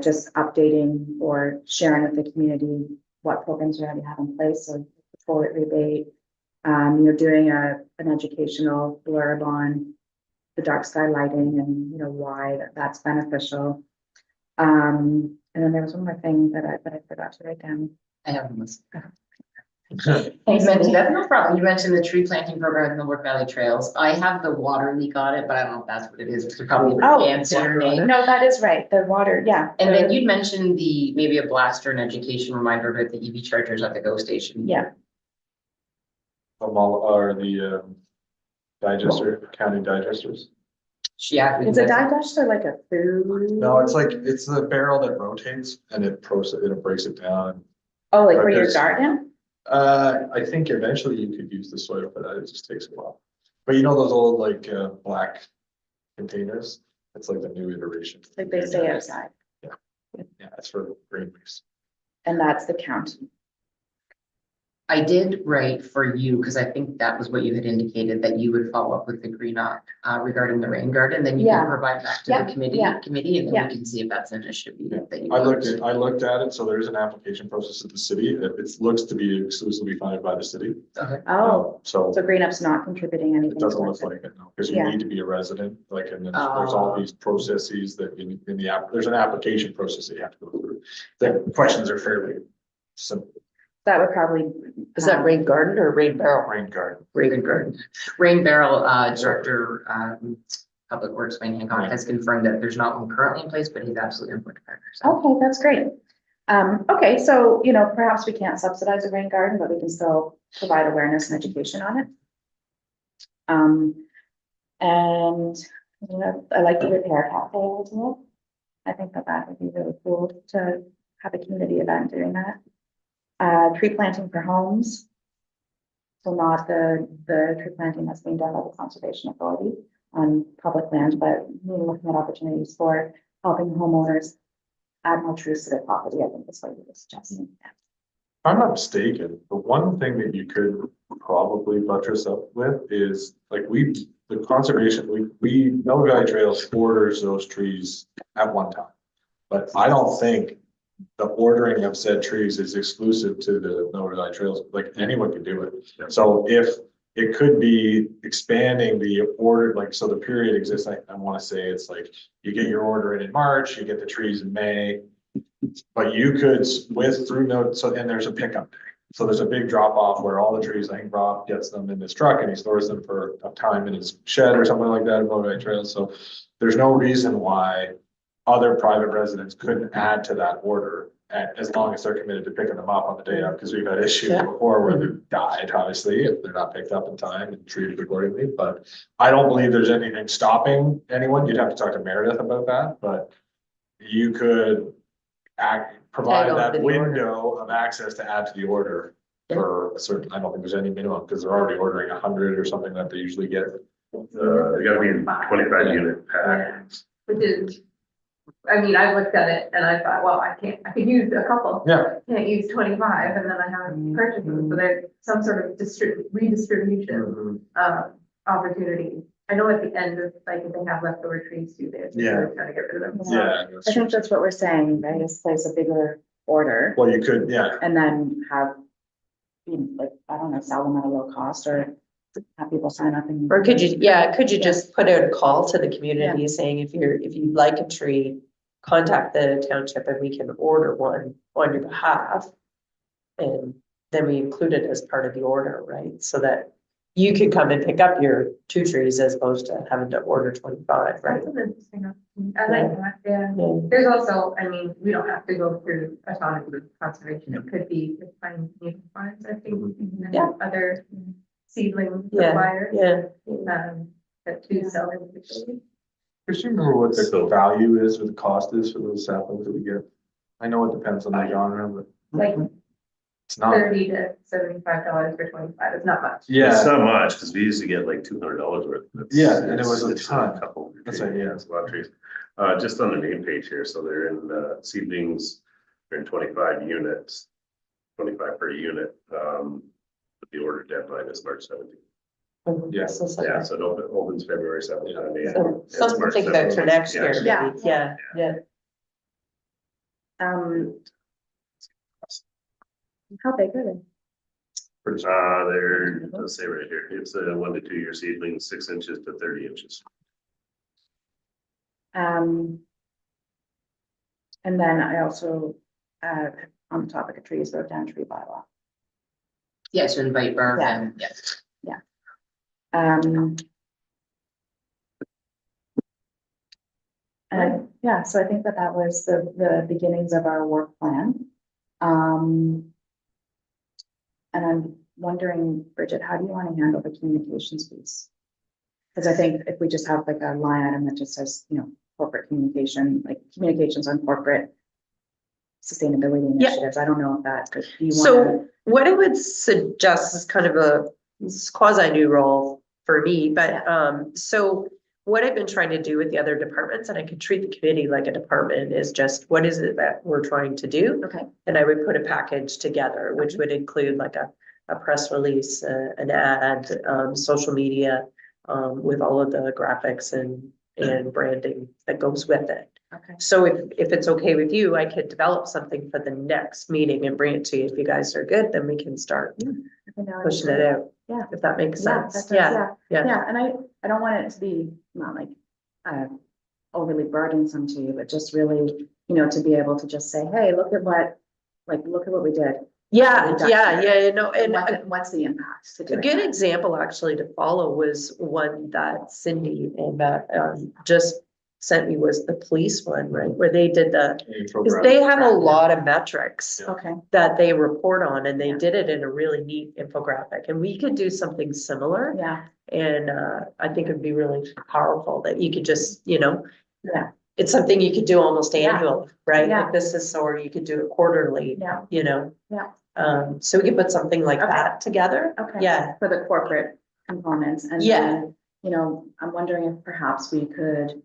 just updating or sharing with the community what programs we already have in place. So the toilet rebate, doing an educational blurb on the dark sky lighting and, why that's beneficial. And then there was one more thing that I forgot to write down. I have this. Thanks, mentioned, Mindy. that's no problem. You mentioned the tree planting program in the North Valley Trails. I have the water leak on it, but I don't know if that's what it is. It's probably Oh, the fancy name. No, that is right, the water, yeah. And then you'd mentioned maybe a blaster and education reminder about the EV chargers at the GO station. Yeah, Or the digester, county digesters. Yeah. we it's a can- digester like a food. No, it's like, it's the barrel that rotates and it breaks it down. Oh, like for your Because- garden? I think eventually you could use the soil for that, it just takes a while. But you know those old like black containers? It's like the new iteration. Like they stay outside, Yeah, it's for green waste. and that's the county. I did write for you, because I think that was what you had indicated, that you would follow up with the Green regarding the rain garden, then you Yeah. can provide back to Yeah, the committee, yeah. and then Yeah. we can see if that's an issue that you. I looked at it, so there's an application process at the city, it looks to be exclusively funded by the city. Oh, So so Green Up's not contributing anything. it doesn't towards look like it, no, because you Yeah. need to be a resident, like, and then there's all these processes that in the app, there's an application process that you have to go through. The questions are fairly simple. That would probably. Is that rain garden or rain barrel? Rain garden. Rain garden. Rain Barrel, Director, Public Works, Wayne Hancock, has confirmed that there's not one currently in place, but he's absolutely in for partner. So Okay, that's great. Okay, so, you know, perhaps we can't subsidize a rain garden, but we can still provide awareness and education on it. And you know, I like the repair cafe idea. I think that would be really cool to have a community event doing that. Tree planting for homes. So not the tree planting that's being done by the Conservation Authority on public land, but really looking at opportunities for helping homeowners add more trees to their property. I think that's what you were suggesting. If I'm not mistaken, the one thing that you could probably buttress up with is like the conservation, Mill Valley Trails orders those trees at one time. But I don't think the ordering of said trees is exclusive to the Mill Valley Trails, like anyone can do it. So if it could be expanding the order, like, so the period exists, I want to say it's like, you get your order in March, you get the trees in May. But you could and there's a pickup day. So there's a big drop off where all the trees, I think Rob gets them in his truck and he stores them for a time in his shed or something like that at Mill Valley Trails. So there's no reason why other private residents couldn't add to that order as long as they're committed to picking them up on the day of, because we've had issues Yeah. before where they've died, obviously, if they're not picked up in time and treated accordingly. But I don't believe there's anything stopping anyone. You'd have to talk to Meredith about that, but you could provide Tag on to that the order. window of access to add to the order for a certain, I don't think there's any minimum, because they're already ordering 100 or something that they usually get. They gotta be in 25 unit pack. Which is, I mean, I looked at it and I thought, well, I could use a couple. Yeah. Can't use 25 and then I haven't purchased them, so there's some sort of redistribution, opportunity. I know at the end of, like, if they have leftover trees too, they're Yeah. trying to get rid of them. Yeah. I think that's what we're saying, right? Is place a bigger order Well, you could, yeah, and then have, you know, like, I don't know, sell them at a low cost or have people sign up and. Or could you just put out a call to the community saying if you'd like a tree, contact the township and we can order one on your behalf. And then we include it as part of the order, right? So that you could come and pick up your 2 trees as opposed to having to order 25, right? That's an interesting option. I like that, yeah. Yeah. There's also, I mean, we don't have to go through autonomy with conservation. It could be with finding community farms, I think. And Yeah. other seedling Yeah, suppliers, yeah. that do sell individually. does you remember what the value is or the cost is for those saplings that we get? I know it depends on the genre, but Like it's not. $30 to $75 for 25, it's not much. It's Yeah, not much, because we used to get like $200 worth. That's- Yeah, and it was a it's ton. Couple. That's right, yeah. It's a lot of trees. Just on the main page here, so they're in seedlings, they're in 25 units, 25 per unit. But the order deadline is March 17th. Yeah. Yeah, so it opens February 7th. I mean, So it's something to March think about for 17th. next year, Yeah. maybe. Yeah. How big are they? They're, let's say right here, it's a 1 to 2 year seedling, 6 inches to 30 inches. And then I also, on the topic of trees, wrote down tree bylaw. Yes, invite Barb Yeah. and, yes. Um. And yeah, so I think that that was the beginnings of our work plan. Um. And I'm wondering, Bridget, how do you want to handle the communications piece? Because I think if we just have like a line item that just says, you know, corporate communication, like communications on corporate sustainability Yeah. initiatives, I don't know if that, do you want So what I would suggest is kind of a quasi new role for me, but, so what I've been trying to do with the other departments, and I could treat the committee like a department, is just what is it that we're trying to do? Okay. And I would put a package together, which would include like a press release, an ad, social media, with all of the graphics and branding that goes with it. Okay. So if it's okay with you, I could develop something for the next meeting and bring it to you. If you guys are good, then we can start I think that would be pushing it great. out. Yeah. If that makes Yeah, sense. that does, Yeah. Yeah, and I don't want it to be not like overly burdensome to you, but just really, you know, to be able to just say, hey, look at what we did. Yeah, no, and What's the impact to a doing good that? example actually to follow was one that Cindy and Matt just sent me, was the police one, right? Where they did because they have a lot of metrics Okay, that they report on, and they did it in a really neat infographic, and we could do something similar. yeah, And I think it'd be really powerful that you could just, you know, yeah, it's something you could do almost Yeah. annually, right? Yeah. Like this is, or you could do it quarterly, yeah, you know? Yeah. So we could put something like Okay. that together. okay. Yeah, For the corporate components, and Yeah. then, you know, I'm wondering if perhaps we could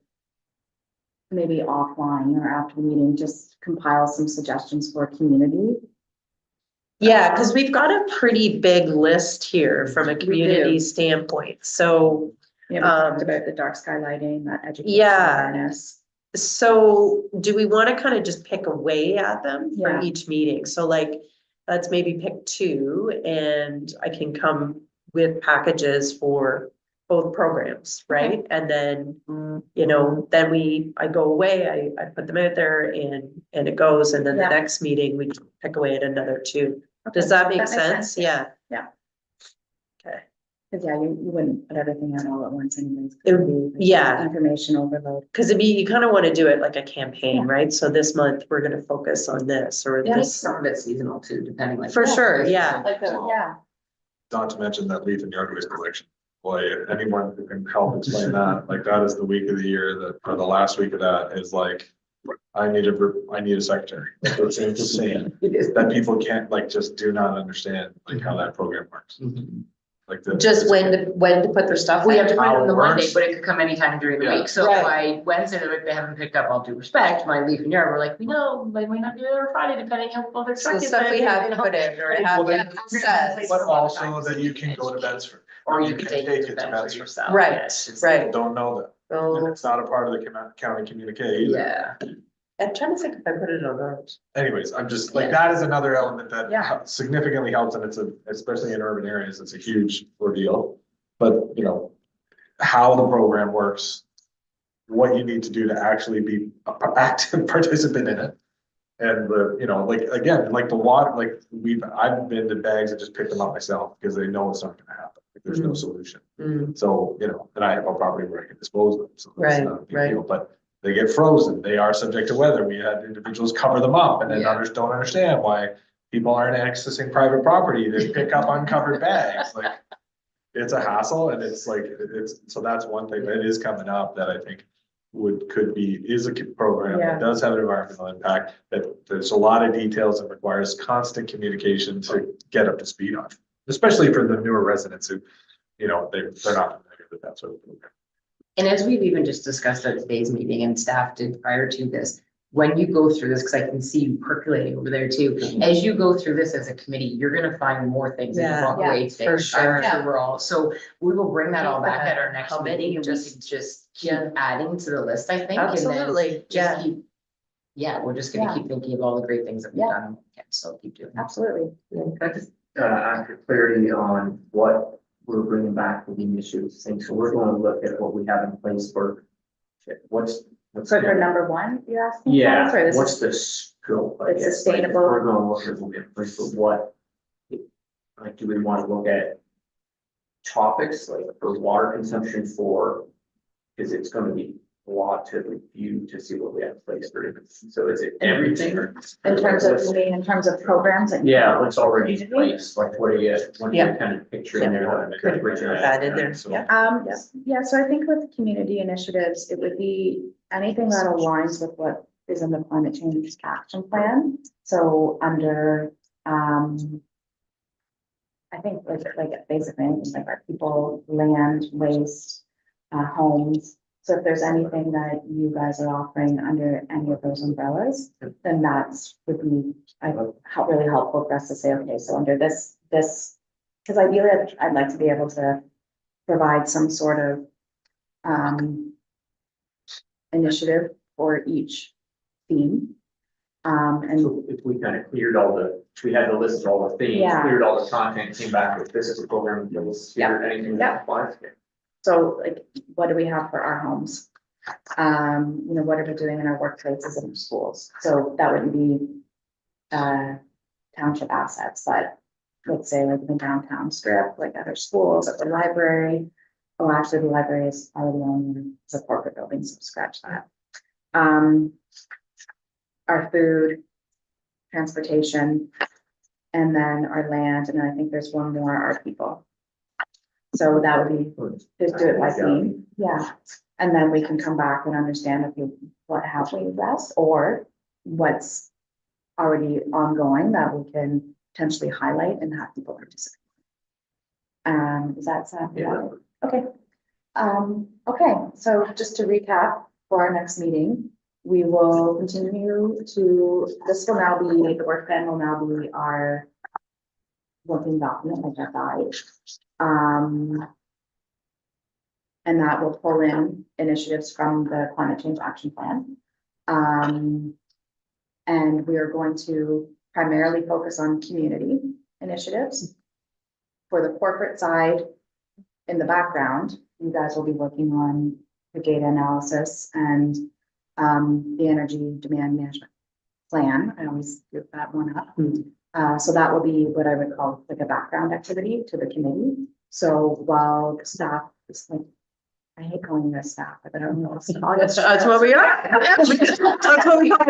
maybe offline or after the meeting, just compile some suggestions for community. yeah, because we've got a pretty big list here from a do. community standpoint, so. You know, we talked about the dark sky lighting, that education Yeah. awareness. So do we want to kind of just pick away at them for Yeah. each meeting? So like, let's maybe pick two, and I can come with packages for both programs, right? And then, you know, then I go away, I put them out there and it goes, and then the Yeah. next meeting, we pick away at another two. Okay, Does that make makes sense? Yeah. Yeah. Okay. Cause yeah, you wouldn't put everything out all at once anyways. It would- yeah. Information overload. Cause you kind of want to do it like a campaign, right? So this month, we're gonna focus on this, or Yeah, I think this. some of it's seasonal too, depending like. For sure, yeah. Like, yeah, Not to mention that leaf and yard waste collection. Boy, if anyone who can help explain that, like that is the week of the year that, or the last week of that is like, I need a secretary. It's insane It is. that people can't, like, just do not understand like how that program works. Mhm. Like the. Just when to put their stuff We in. have to put it How on it the Monday, works. but it could come anytime during the Yeah. week, so Right. by Wednesday, if they haven't picked up, all due respect, my leaf and yard, we're like, we know, they might not be there on Friday, depending how well their So truck the is. stuff we you have know. put in, or Well, have then- it says. But also that you can go to Bedford. Or you can take it to Bedford. Bedford yourself. Right, Yes, it's- right. Don't know that. And So it's not a part of the county communique either. Yeah. I'm trying to think if I put it on ours. Anyways, I'm just, like, Yeah. that is another element that Yeah. significantly helps, and especially in urban areas, it's a huge ordeal. But, you know, how the program works, what you need to do to actually be an active participant in it. And you know, like, again, like the water, like I've been to bags and just picked them up myself, because they know it's not gonna happen, like, there's no solution. So, you know, and I have a property where I can dispose of them, so it's Right, not a big right. deal, but they get frozen, they are subject to weather, we had individuals cover them up, and then Yeah. others don't understand why people aren't accessing private property to pick up uncovered bags, like. It's a hassle, and it's like, so that's one thing that is coming up that I think is a program Yeah. that does have an environmental impact, that there's a lot of details and requires constant communication to get up to speed on. Especially for the newer residents who, you know, they're not familiar with that sort of program. And as we've even just discussed at today's meeting and staff did prior to this, when you go through this, because I can see you percolating over there too, as you go through this as a committee, you're gonna find more things that Yeah, you walk away today. for I'm sure. We're all, so we will bring that all back at our next How many meeting and we just- can just keep Yeah. adding to the list, I think. and then Absolutely, just yeah. keep- Yeah, we're just gonna Yeah. keep thinking of all the great things that we've Yeah. done, and we can still keep doing. absolutely. Can I just, ask for clarity on what we're bringing back for the issues, things, so we're going to look at what we have in place for. What's. For number one, you're asking? Yeah, Or this what's is- the scope? I It's guess? Like, if sustainable. We're gonna look at what we have in place, but what. like, do we want to look at topics like for water consumption for, because it's going to be a lot to review to see what we have in place for it. So is it everything or? In terms of, you mean in terms of programs and. Yeah, what's already in place, like what are you Yeah. kind of picturing there? Added there, yeah. Yeah. Yeah, so I think with community initiatives, it would be anything that aligns with what is in the climate change action plan. So under, I think like basically anything like our people, land, waste, homes. So if there's anything that you guys are offering under any of those umbrellas, then that's would be, really helpful for us to say, okay, so under this, because ideally I'd like to be able to provide some sort of, initiative for each theme. And So if we kind of cleared all the, we had the list of all the themes, Yeah. cleared all the content, came back with this is a program that was here, anything that applies. so like, what do we have for our homes? You know, what are we doing in our workplaces and schools? So that would be, township assets, but let's say like the downtown strip, like other schools, at the library. Oh, actually, the library is already on the corporate building, so scratch that. Our food, transportation, and then our land, and then I think there's one more, our people. So that would be, just do it by theme, yeah. And then we can come back and understand if we, what have we addressed, or what's already ongoing that we can potentially highlight and have people participate. Does that sound? Yeah. Okay. Okay, so just to recap, for our next meeting, we will continue to, this will now be, the work plan will now be our working document, like our guide. And that will pull in initiatives from the climate change action plan. And we are going to primarily focus on community initiatives. For the corporate side, in the background, you guys will be working on the data analysis and the energy demand management plan. I always give that one up. So that will be what I would call like a background activity to the committee. So while the staff is like, I hate calling you a staff, but I don't know. What to call it. That's what we are. That's what we are.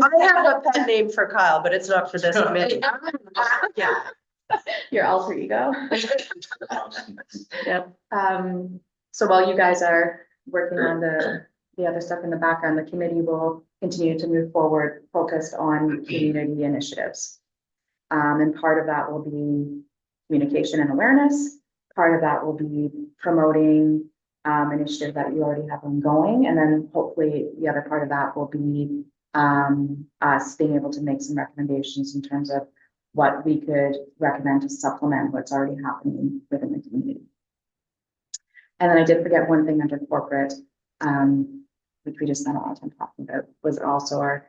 I have a pet name for Kyle, but it's not for this committee. Yeah. Your alter ego. Yep. So while you guys are working on the other stuff in the background, the committee will continue to move forward, focused on community initiatives. And part of that will be communication and awareness. Part of that will be promoting initiatives that you already have ongoing. And then hopefully the other part of that will be us being able to make some recommendations in terms of what we could recommend to supplement what's already happening within the community. And then I did forget one thing under corporate, which we just spent a lot of time talking about, was also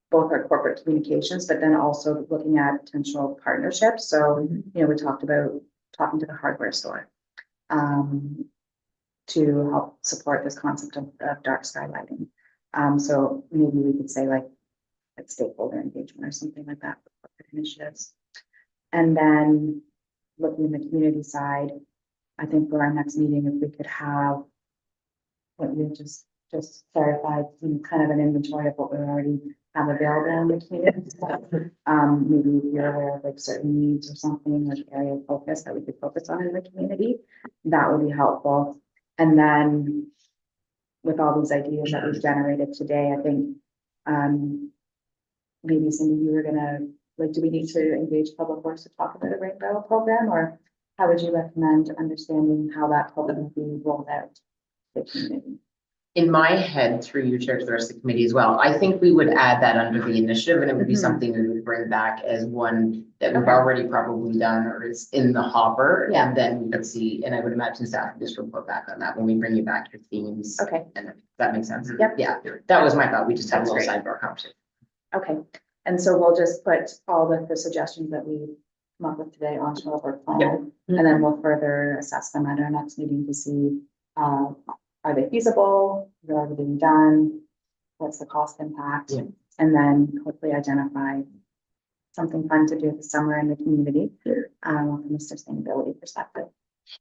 both our corporate communications, but then also looking at potential partnerships. So, you know, we talked about talking to the hardware store to help support this concept of dark sky lighting. So maybe we could say like stakeholder engagement or something like that for corporate initiatives. And then looking at the community side, I think for our next meeting, if we could have what you just clarified, you know, kind of an inventory of what we already have available in the community. Maybe if you're aware of like certain needs or something, like area of focus that we could focus on in the community, that would be helpful. And then with all these ideas that we've generated today, I think maybe Cindy, you were gonna, like, do we need to engage Public Works to talk about a rainbow program, or how would you recommend understanding how that program would be rolled out to the community? In my head, through you, Chair, to the rest of the committee as well, I think we would add that under the initiative, and it would be something we would bring back as one that we've already probably done or is in the hopper. Yeah. And then we could see, and I would imagine staff would just report back on that when we bring you back your themes. Okay, And if that makes sense. Yep. Yeah, that was my thought. We just had a That's little great. sidebar conversation. okay. And so we'll just put all the suggestions that we come up with today onto our work plan, and then we'll further assess them at our next meeting to see, are they feasible? Are they being done? What's the cost impact? Yeah. And then hopefully identify something fun to do this summer in the community, from a sustainability perspective.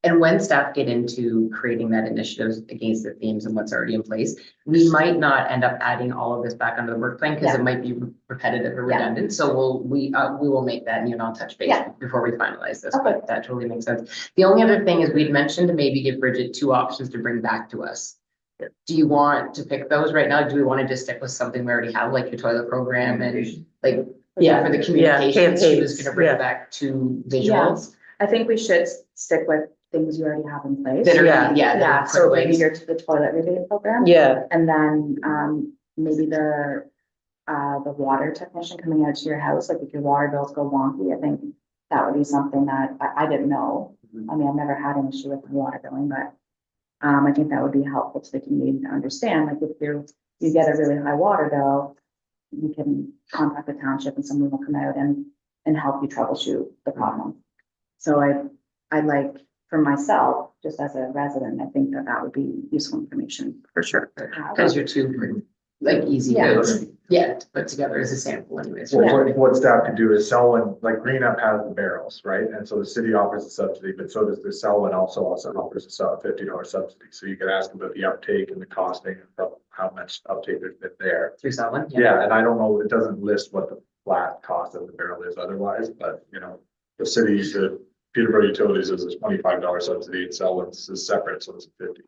And when staff get into creating that initiatives against the themes and what's already in place, we might not end up adding all of this back onto the work plan because it might be repetitive or Yeah. redundant. So we will make that, and I'll touch base Yeah. before we finalize this, Okay. but that totally makes sense. The only other thing is we'd mentioned to maybe give Bridget 2 options to bring back to us. Do you want to pick those right now? Do we want to just stick with something we already have, like your toilet program and like, Yeah. for the communications, she was campaigns, gonna bring yeah. it back to Yeah. visuals? I think we should stick with things you already have in place. That are, Yeah. yeah. that Yeah, are so quick maybe wins. your toilet rebate program. Yeah, And then, maybe the water technician coming out to your house, like if your water bills go wonky, I think that would be something that I didn't know. I mean, I've never had an issue with my water billing, but, I think that would be helpful to the community to understand, like if you get a really high water bill, you can contact the township and someone will come out and help you troubleshoot the problem. So I'd like, for myself, just as a resident, I think that would be useful information. for sure. Because you're too, like, easy Yeah. to put together as a sample anyways. Well, what staff can do is Selwyn, like Green Up has the barrels, right? And so the city offers a subsidy, but so does the Selwyn also offers a $50 subsidy. So you could ask about the uptake and the costing of how much uptake there's been there. Through someone? Yeah, and I don't know, it doesn't list what the flat cost of the barrel is otherwise, but the city, the Peterborough Utilities is a $25 subsidy and Selwyn's is separate, so it's 50.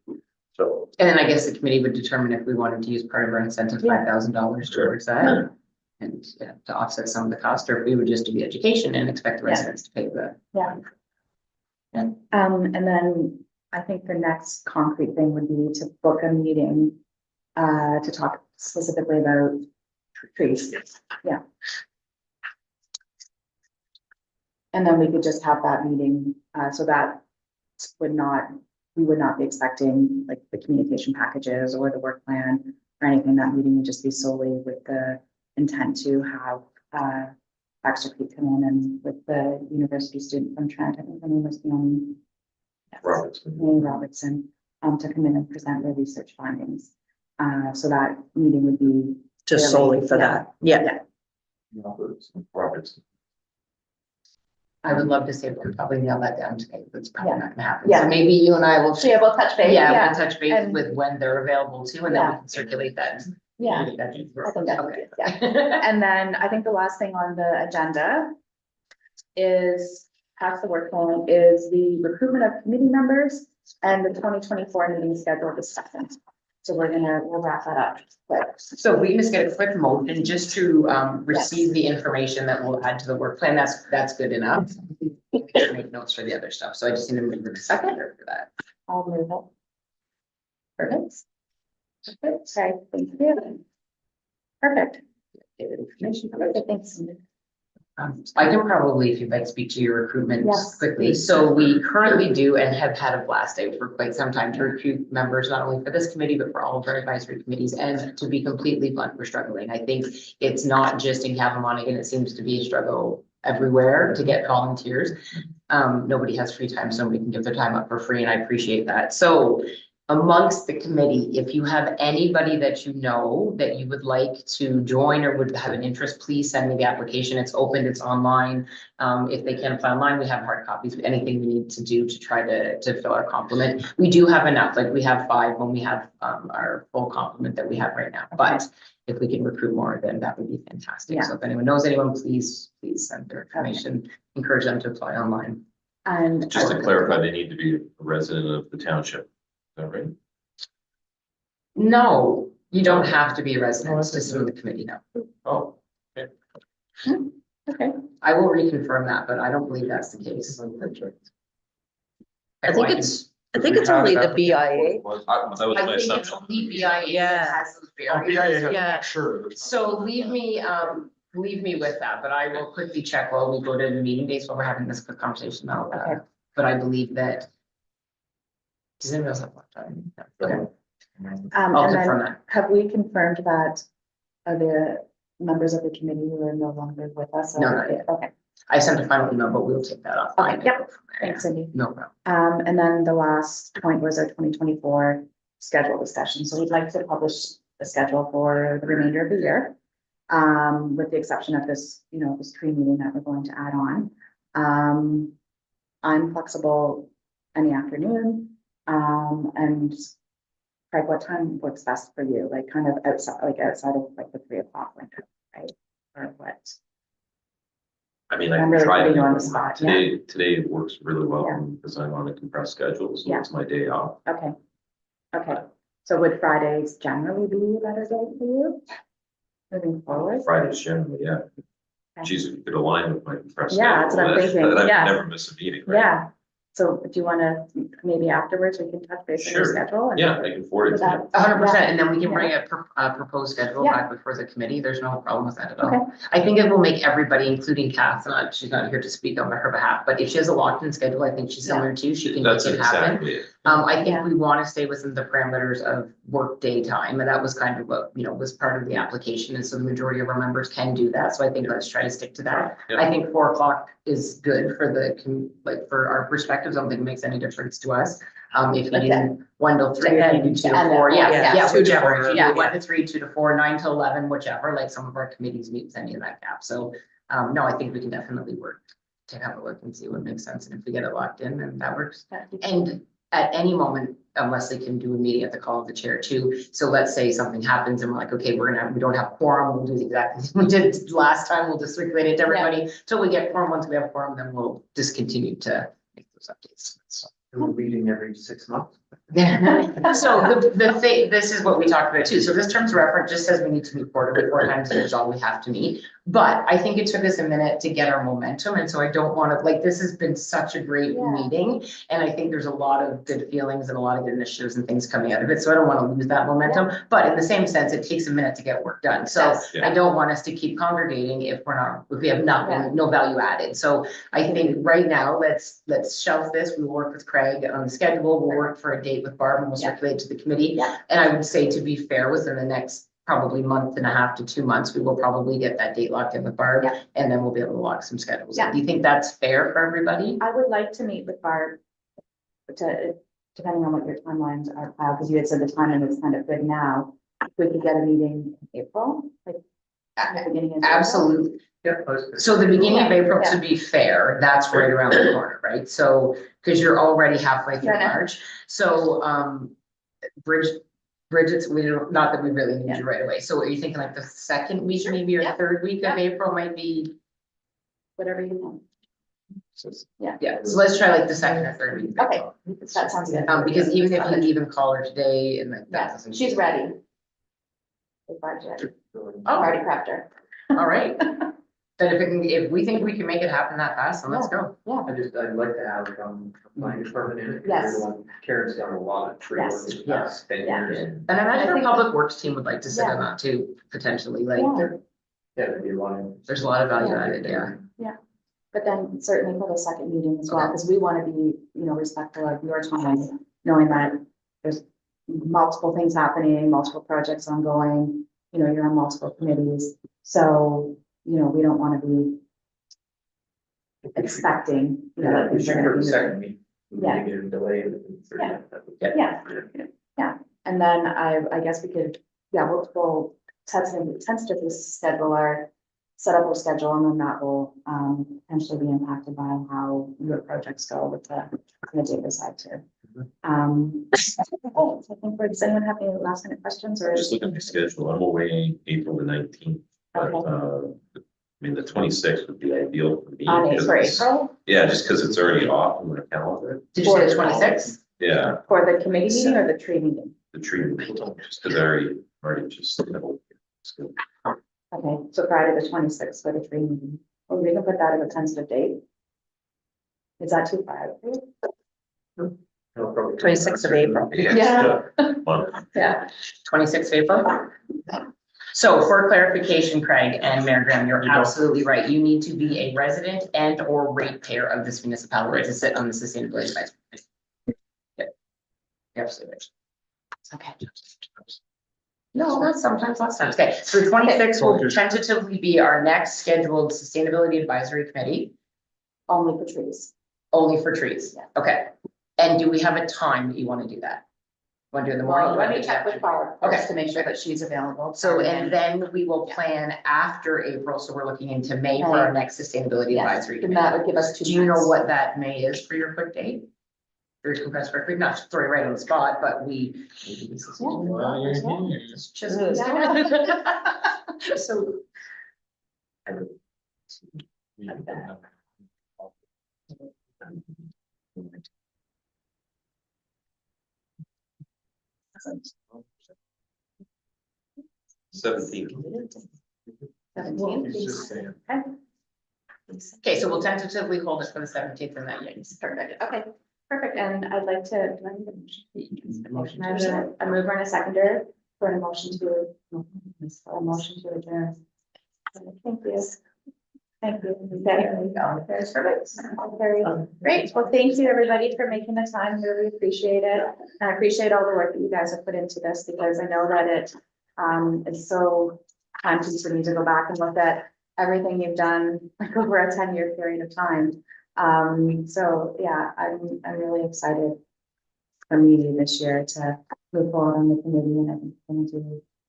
So. And then I guess the committee would determine if we wanted to use part of our incentive, Yeah. $5,000 towards that. And to offset some of the cost, or if we would just do the education and expect the Yeah. residents to pay the. Yeah. And then I think the next concrete thing would be to book a meeting, to talk specifically about trees. Yeah. And then we could just have that meeting, so that we would not be expecting like the communication packages or the work plan or anything. That meeting would just be solely with the intent to have, Baxter Creek come in and with the university student from Trent, I think her name was Naomi. Yes, Robertson. Naomi Robertson, to come in and present their research findings. So that meeting would be. Just solely for that. Yeah. Robertson. I would love to say we'll probably nail that down today, but it's probably Yeah. not gonna happen. Yeah. So maybe you and I will. So yeah, we'll touch base. Yeah, we'll touch base And- with when they're available too, and then we Yeah. can circulate that. Yeah. Get that in. I think that's Okay. good, yeah. And then I think the last thing on the agenda is, past the work plan, is the recruitment of committee members and the 2024 meeting schedule discussion. So we'll wrap that up. But So if we can just get a quick motion just to receive the information that we'll add to the work plan, that's good enough. Make notes for the other stuff, so I just need to move a second for that. I'll move it. Perfect. Perfect, sorry, thank you. Perfect. David, information. Okay, thanks. I can probably, if you'd like, speak to your recruitment Yes. quickly. So we currently do and have had a blast day for quite some time to recruit members, not only for this committee, but for all of our advisory committees. And to be completely blunt, we're struggling. I think it's not just in Cavilmonic, and it seems to be a struggle everywhere to get volunteers. Nobody has free time, so nobody can give their time up for free, and I appreciate that. So amongst the committee, if you have anybody that you know that you would like to join or would have an interest, please send me the application. It's open, it's online. If they can't apply online, we have hard copies, anything we need to do to try to fill our complement. We do have enough, like we have 5 when we have our full complement that we have right now. But if we can recruit more, then that would be fantastic. Yeah. So if anyone knows anyone, please send their information, encourage them to apply online. And. Just to clarify, they need to be a resident of the township. Is that right? No, you don't have to be a resident to serve the committee, no. Oh, Okay, I will reconfirm that, but I don't believe that's the case. I think it's only the BIA. that was my I think it's assumption. only BIA Yeah. that has those barriers. Yeah. Sure. So leave me with that, but I will quickly check while we go to the meeting dates while we're having this quick conversation now. Okay. But I believe that. Does anyone else have left time? Okay, I'll and confirm then that. have we confirmed that the members of the committee who are no longer with us? No, not yet. Okay, I sent a final email, but we'll take that off. Okay, yep. thanks, Cindy. No problem. And then the last point was our 2024 schedule discussion. So we'd like to publish the schedule for the remainder of the year. with the exception of this, you know, this tree meeting that we're going to add on. I'm flexible any afternoon, and Craig, what time works best for you? Like kind of outside of like the 3 o'clock window, right? Or what? I mean, I I'm can really try putting you on to, the spot, yeah. today it works really well Yeah. because I'm on a compressed schedule, so Yeah. it's my day off. Okay. Okay, so would Fridays generally be a better day for you? Moving forward? Fridays generally, yeah. Okay. Geez, if you could align with my compressed Yeah, that's what I'm schedule, thinking, then I yeah. would never miss a meeting, right? Yeah, so do you wanna, maybe afterwards we can touch base on your Sure. schedule? and- Yeah, I can forward it to you. 100%, and then we can Yeah. bring a proposed schedule Yeah. back before the committee, there's no problem with that at all. Okay. I think it will make everybody, including Kath, she's not here to speak on her behalf, but if she has a locked-in schedule, I think she's similar to you, she can make That's it happen. exactly it. I think Yeah. we want to stay within the parameters of work day time, and that was kind of what, you know, was part of the application, and so the majority of our members can do that, so I think let's try to stick to that. Yeah. I think 4 o'clock is good for like, for our perspectives, I don't think it makes any difference to us. If you do 1 till 3, if you do 2 to And 4, then, yeah, yeah, 2 to whichever, 4, if you yeah. do 1 to 3, 2 to 4, 9 to 11, whichever, like some of our committees meet any of that gap, so, no, I think we can definitely work to have a look and see what makes sense, and if we get it locked in, then that works. And at any moment, Leslie can do a meeting at the call of the chair too. So let's say something happens and we're like, okay, we don't have quorum, we'll do the exact thing we did last time, we'll just circulate it to everybody till we get quorum. Once we have quorum, then we'll discontinue to make those updates. So. We're meeting every 6 months. So the thing, this is what we talked about too. So this terms of reference just says we need to meet quarterly 4 times a year is all we have to meet. But I think it took us a minute to get our momentum. And so I don't want to, like, this has been such a great Yeah. meeting. And I think there's a lot of good feelings and a lot of good initiatives and things coming out of it. So I don't want to lose that momentum. But in the same sense, it takes a minute to get work done. So Yes. I don't want us to keep congregating if we have nothing, no value added. So I think right now, let's shelve this. We will work with Craig on the schedule. We'll work for a date with Barb and we'll Yeah. circulate to the committee. Yeah. And I would say, to be fair, within the next probably 1.5 to 2 months, we will probably get that date locked in with Barb. Yeah. And then we'll be able to lock some schedules. Yeah. Do you think that's fair for everybody? I would like to meet with Barb to, depending on what your timelines are, because you had said the timing is kind of good now. If we could get a meeting in April, like at the beginning of April. Absolutely. Yeah. So the beginning of Yeah, April, yeah. to be fair, that's right around the corner, right? So, because you're already halfway through Yeah, I know. March. So, Bridget's, we don't, not that we really need Yeah. you right away. So are you thinking like the second week, maybe, or Yeah. 3rd week of April might be? Whatever you want. Yeah, so let's try like the 2nd or 3rd week. of Okay. April. That sounds good. Because even if you even call her today and that Yeah, doesn't. she's ready. With budget. Oh, Already prepped her. all right. Then if we think we can make it happen that fast, then let's go. I'd like to have, my department in it. Yes. Karen's done a lot of tree work Yes. in the past 10 Yeah. years. And I imagine our public works team would like to sit in that too, potentially, like, Yeah. Yeah, there'd be a lot of. there's a lot of value added, yeah. But then certainly for the second meeting as well, because we want to be, you know, respectful of your time, knowing that there's multiple things happening, multiple projects ongoing, you know, you're on multiple committees. So, you know, we don't want to be expecting, you know, that We things should are for going the to second meeting. Yeah. Get it delayed. Yeah. Yeah, and then I guess we could, yeah, we'll tentatively schedule set up our schedule, and then that will potentially be impacted by how your projects go with the data side too. So I think, does anyone have any last minute questions or? I'm just looking at my schedule, I'm away April the 19th, but, Okay. I mean, the 26th would be ideal for me. On because for it's- April, Yeah, just because it's already off on my calendar. Did you say the 26th? Yeah, for the committee meeting or the tree meeting? the tree, just because I already just. It's good. Okay, so Friday the 26th for the tree meeting. Well, we can put that as a tentative date. Is that too far? out? 26th of April. Yeah. One. Yeah. 26th of April? So for clarification, Craig and Mayor Graham, you're absolutely right. You need to be a resident and or ratepayer of this municipality to sit on the sustainability advisory committee. Yeah. You're absolutely right. Okay. No, that's sometimes, last times. Okay, so the 26th will tentatively be our next scheduled sustainability advisory committee, Only for trees. only for trees. Yeah. Okay. And do we have a time that you want to do that? Want to do it in the morning? Well, let me check with Barb Okay. first to make sure that she's available. So, and then we will plan after April, so we're looking into May for our next sustainability Yes, advisory then committee. that would give us 2 Do you know months. what that May is for your quick date? Or your compressed quick, not sorry, right on the spot, but we. Maybe this is- Well, you're here. It's just. Yeah. So. Seventeenth. 17th. He's just saying. Okay, so we'll tentatively hold it for the 17th and that, yes. Perfect, okay, perfect, and I'd like to, do I need a motion? Motion I to have a mover and a seconder for a motion to adjourn. Thank you. Thank you. Okay. That's perfect. Very great. Well, thank you, everybody, for making the time. Really appreciate it. And I appreciate all the work that you guys have put into this because I know that it is so time consuming to go back and look at everything you've done like over a 10-year period of time. So yeah, I'm really excited for me this year to move forward on the committee and I think we're going to do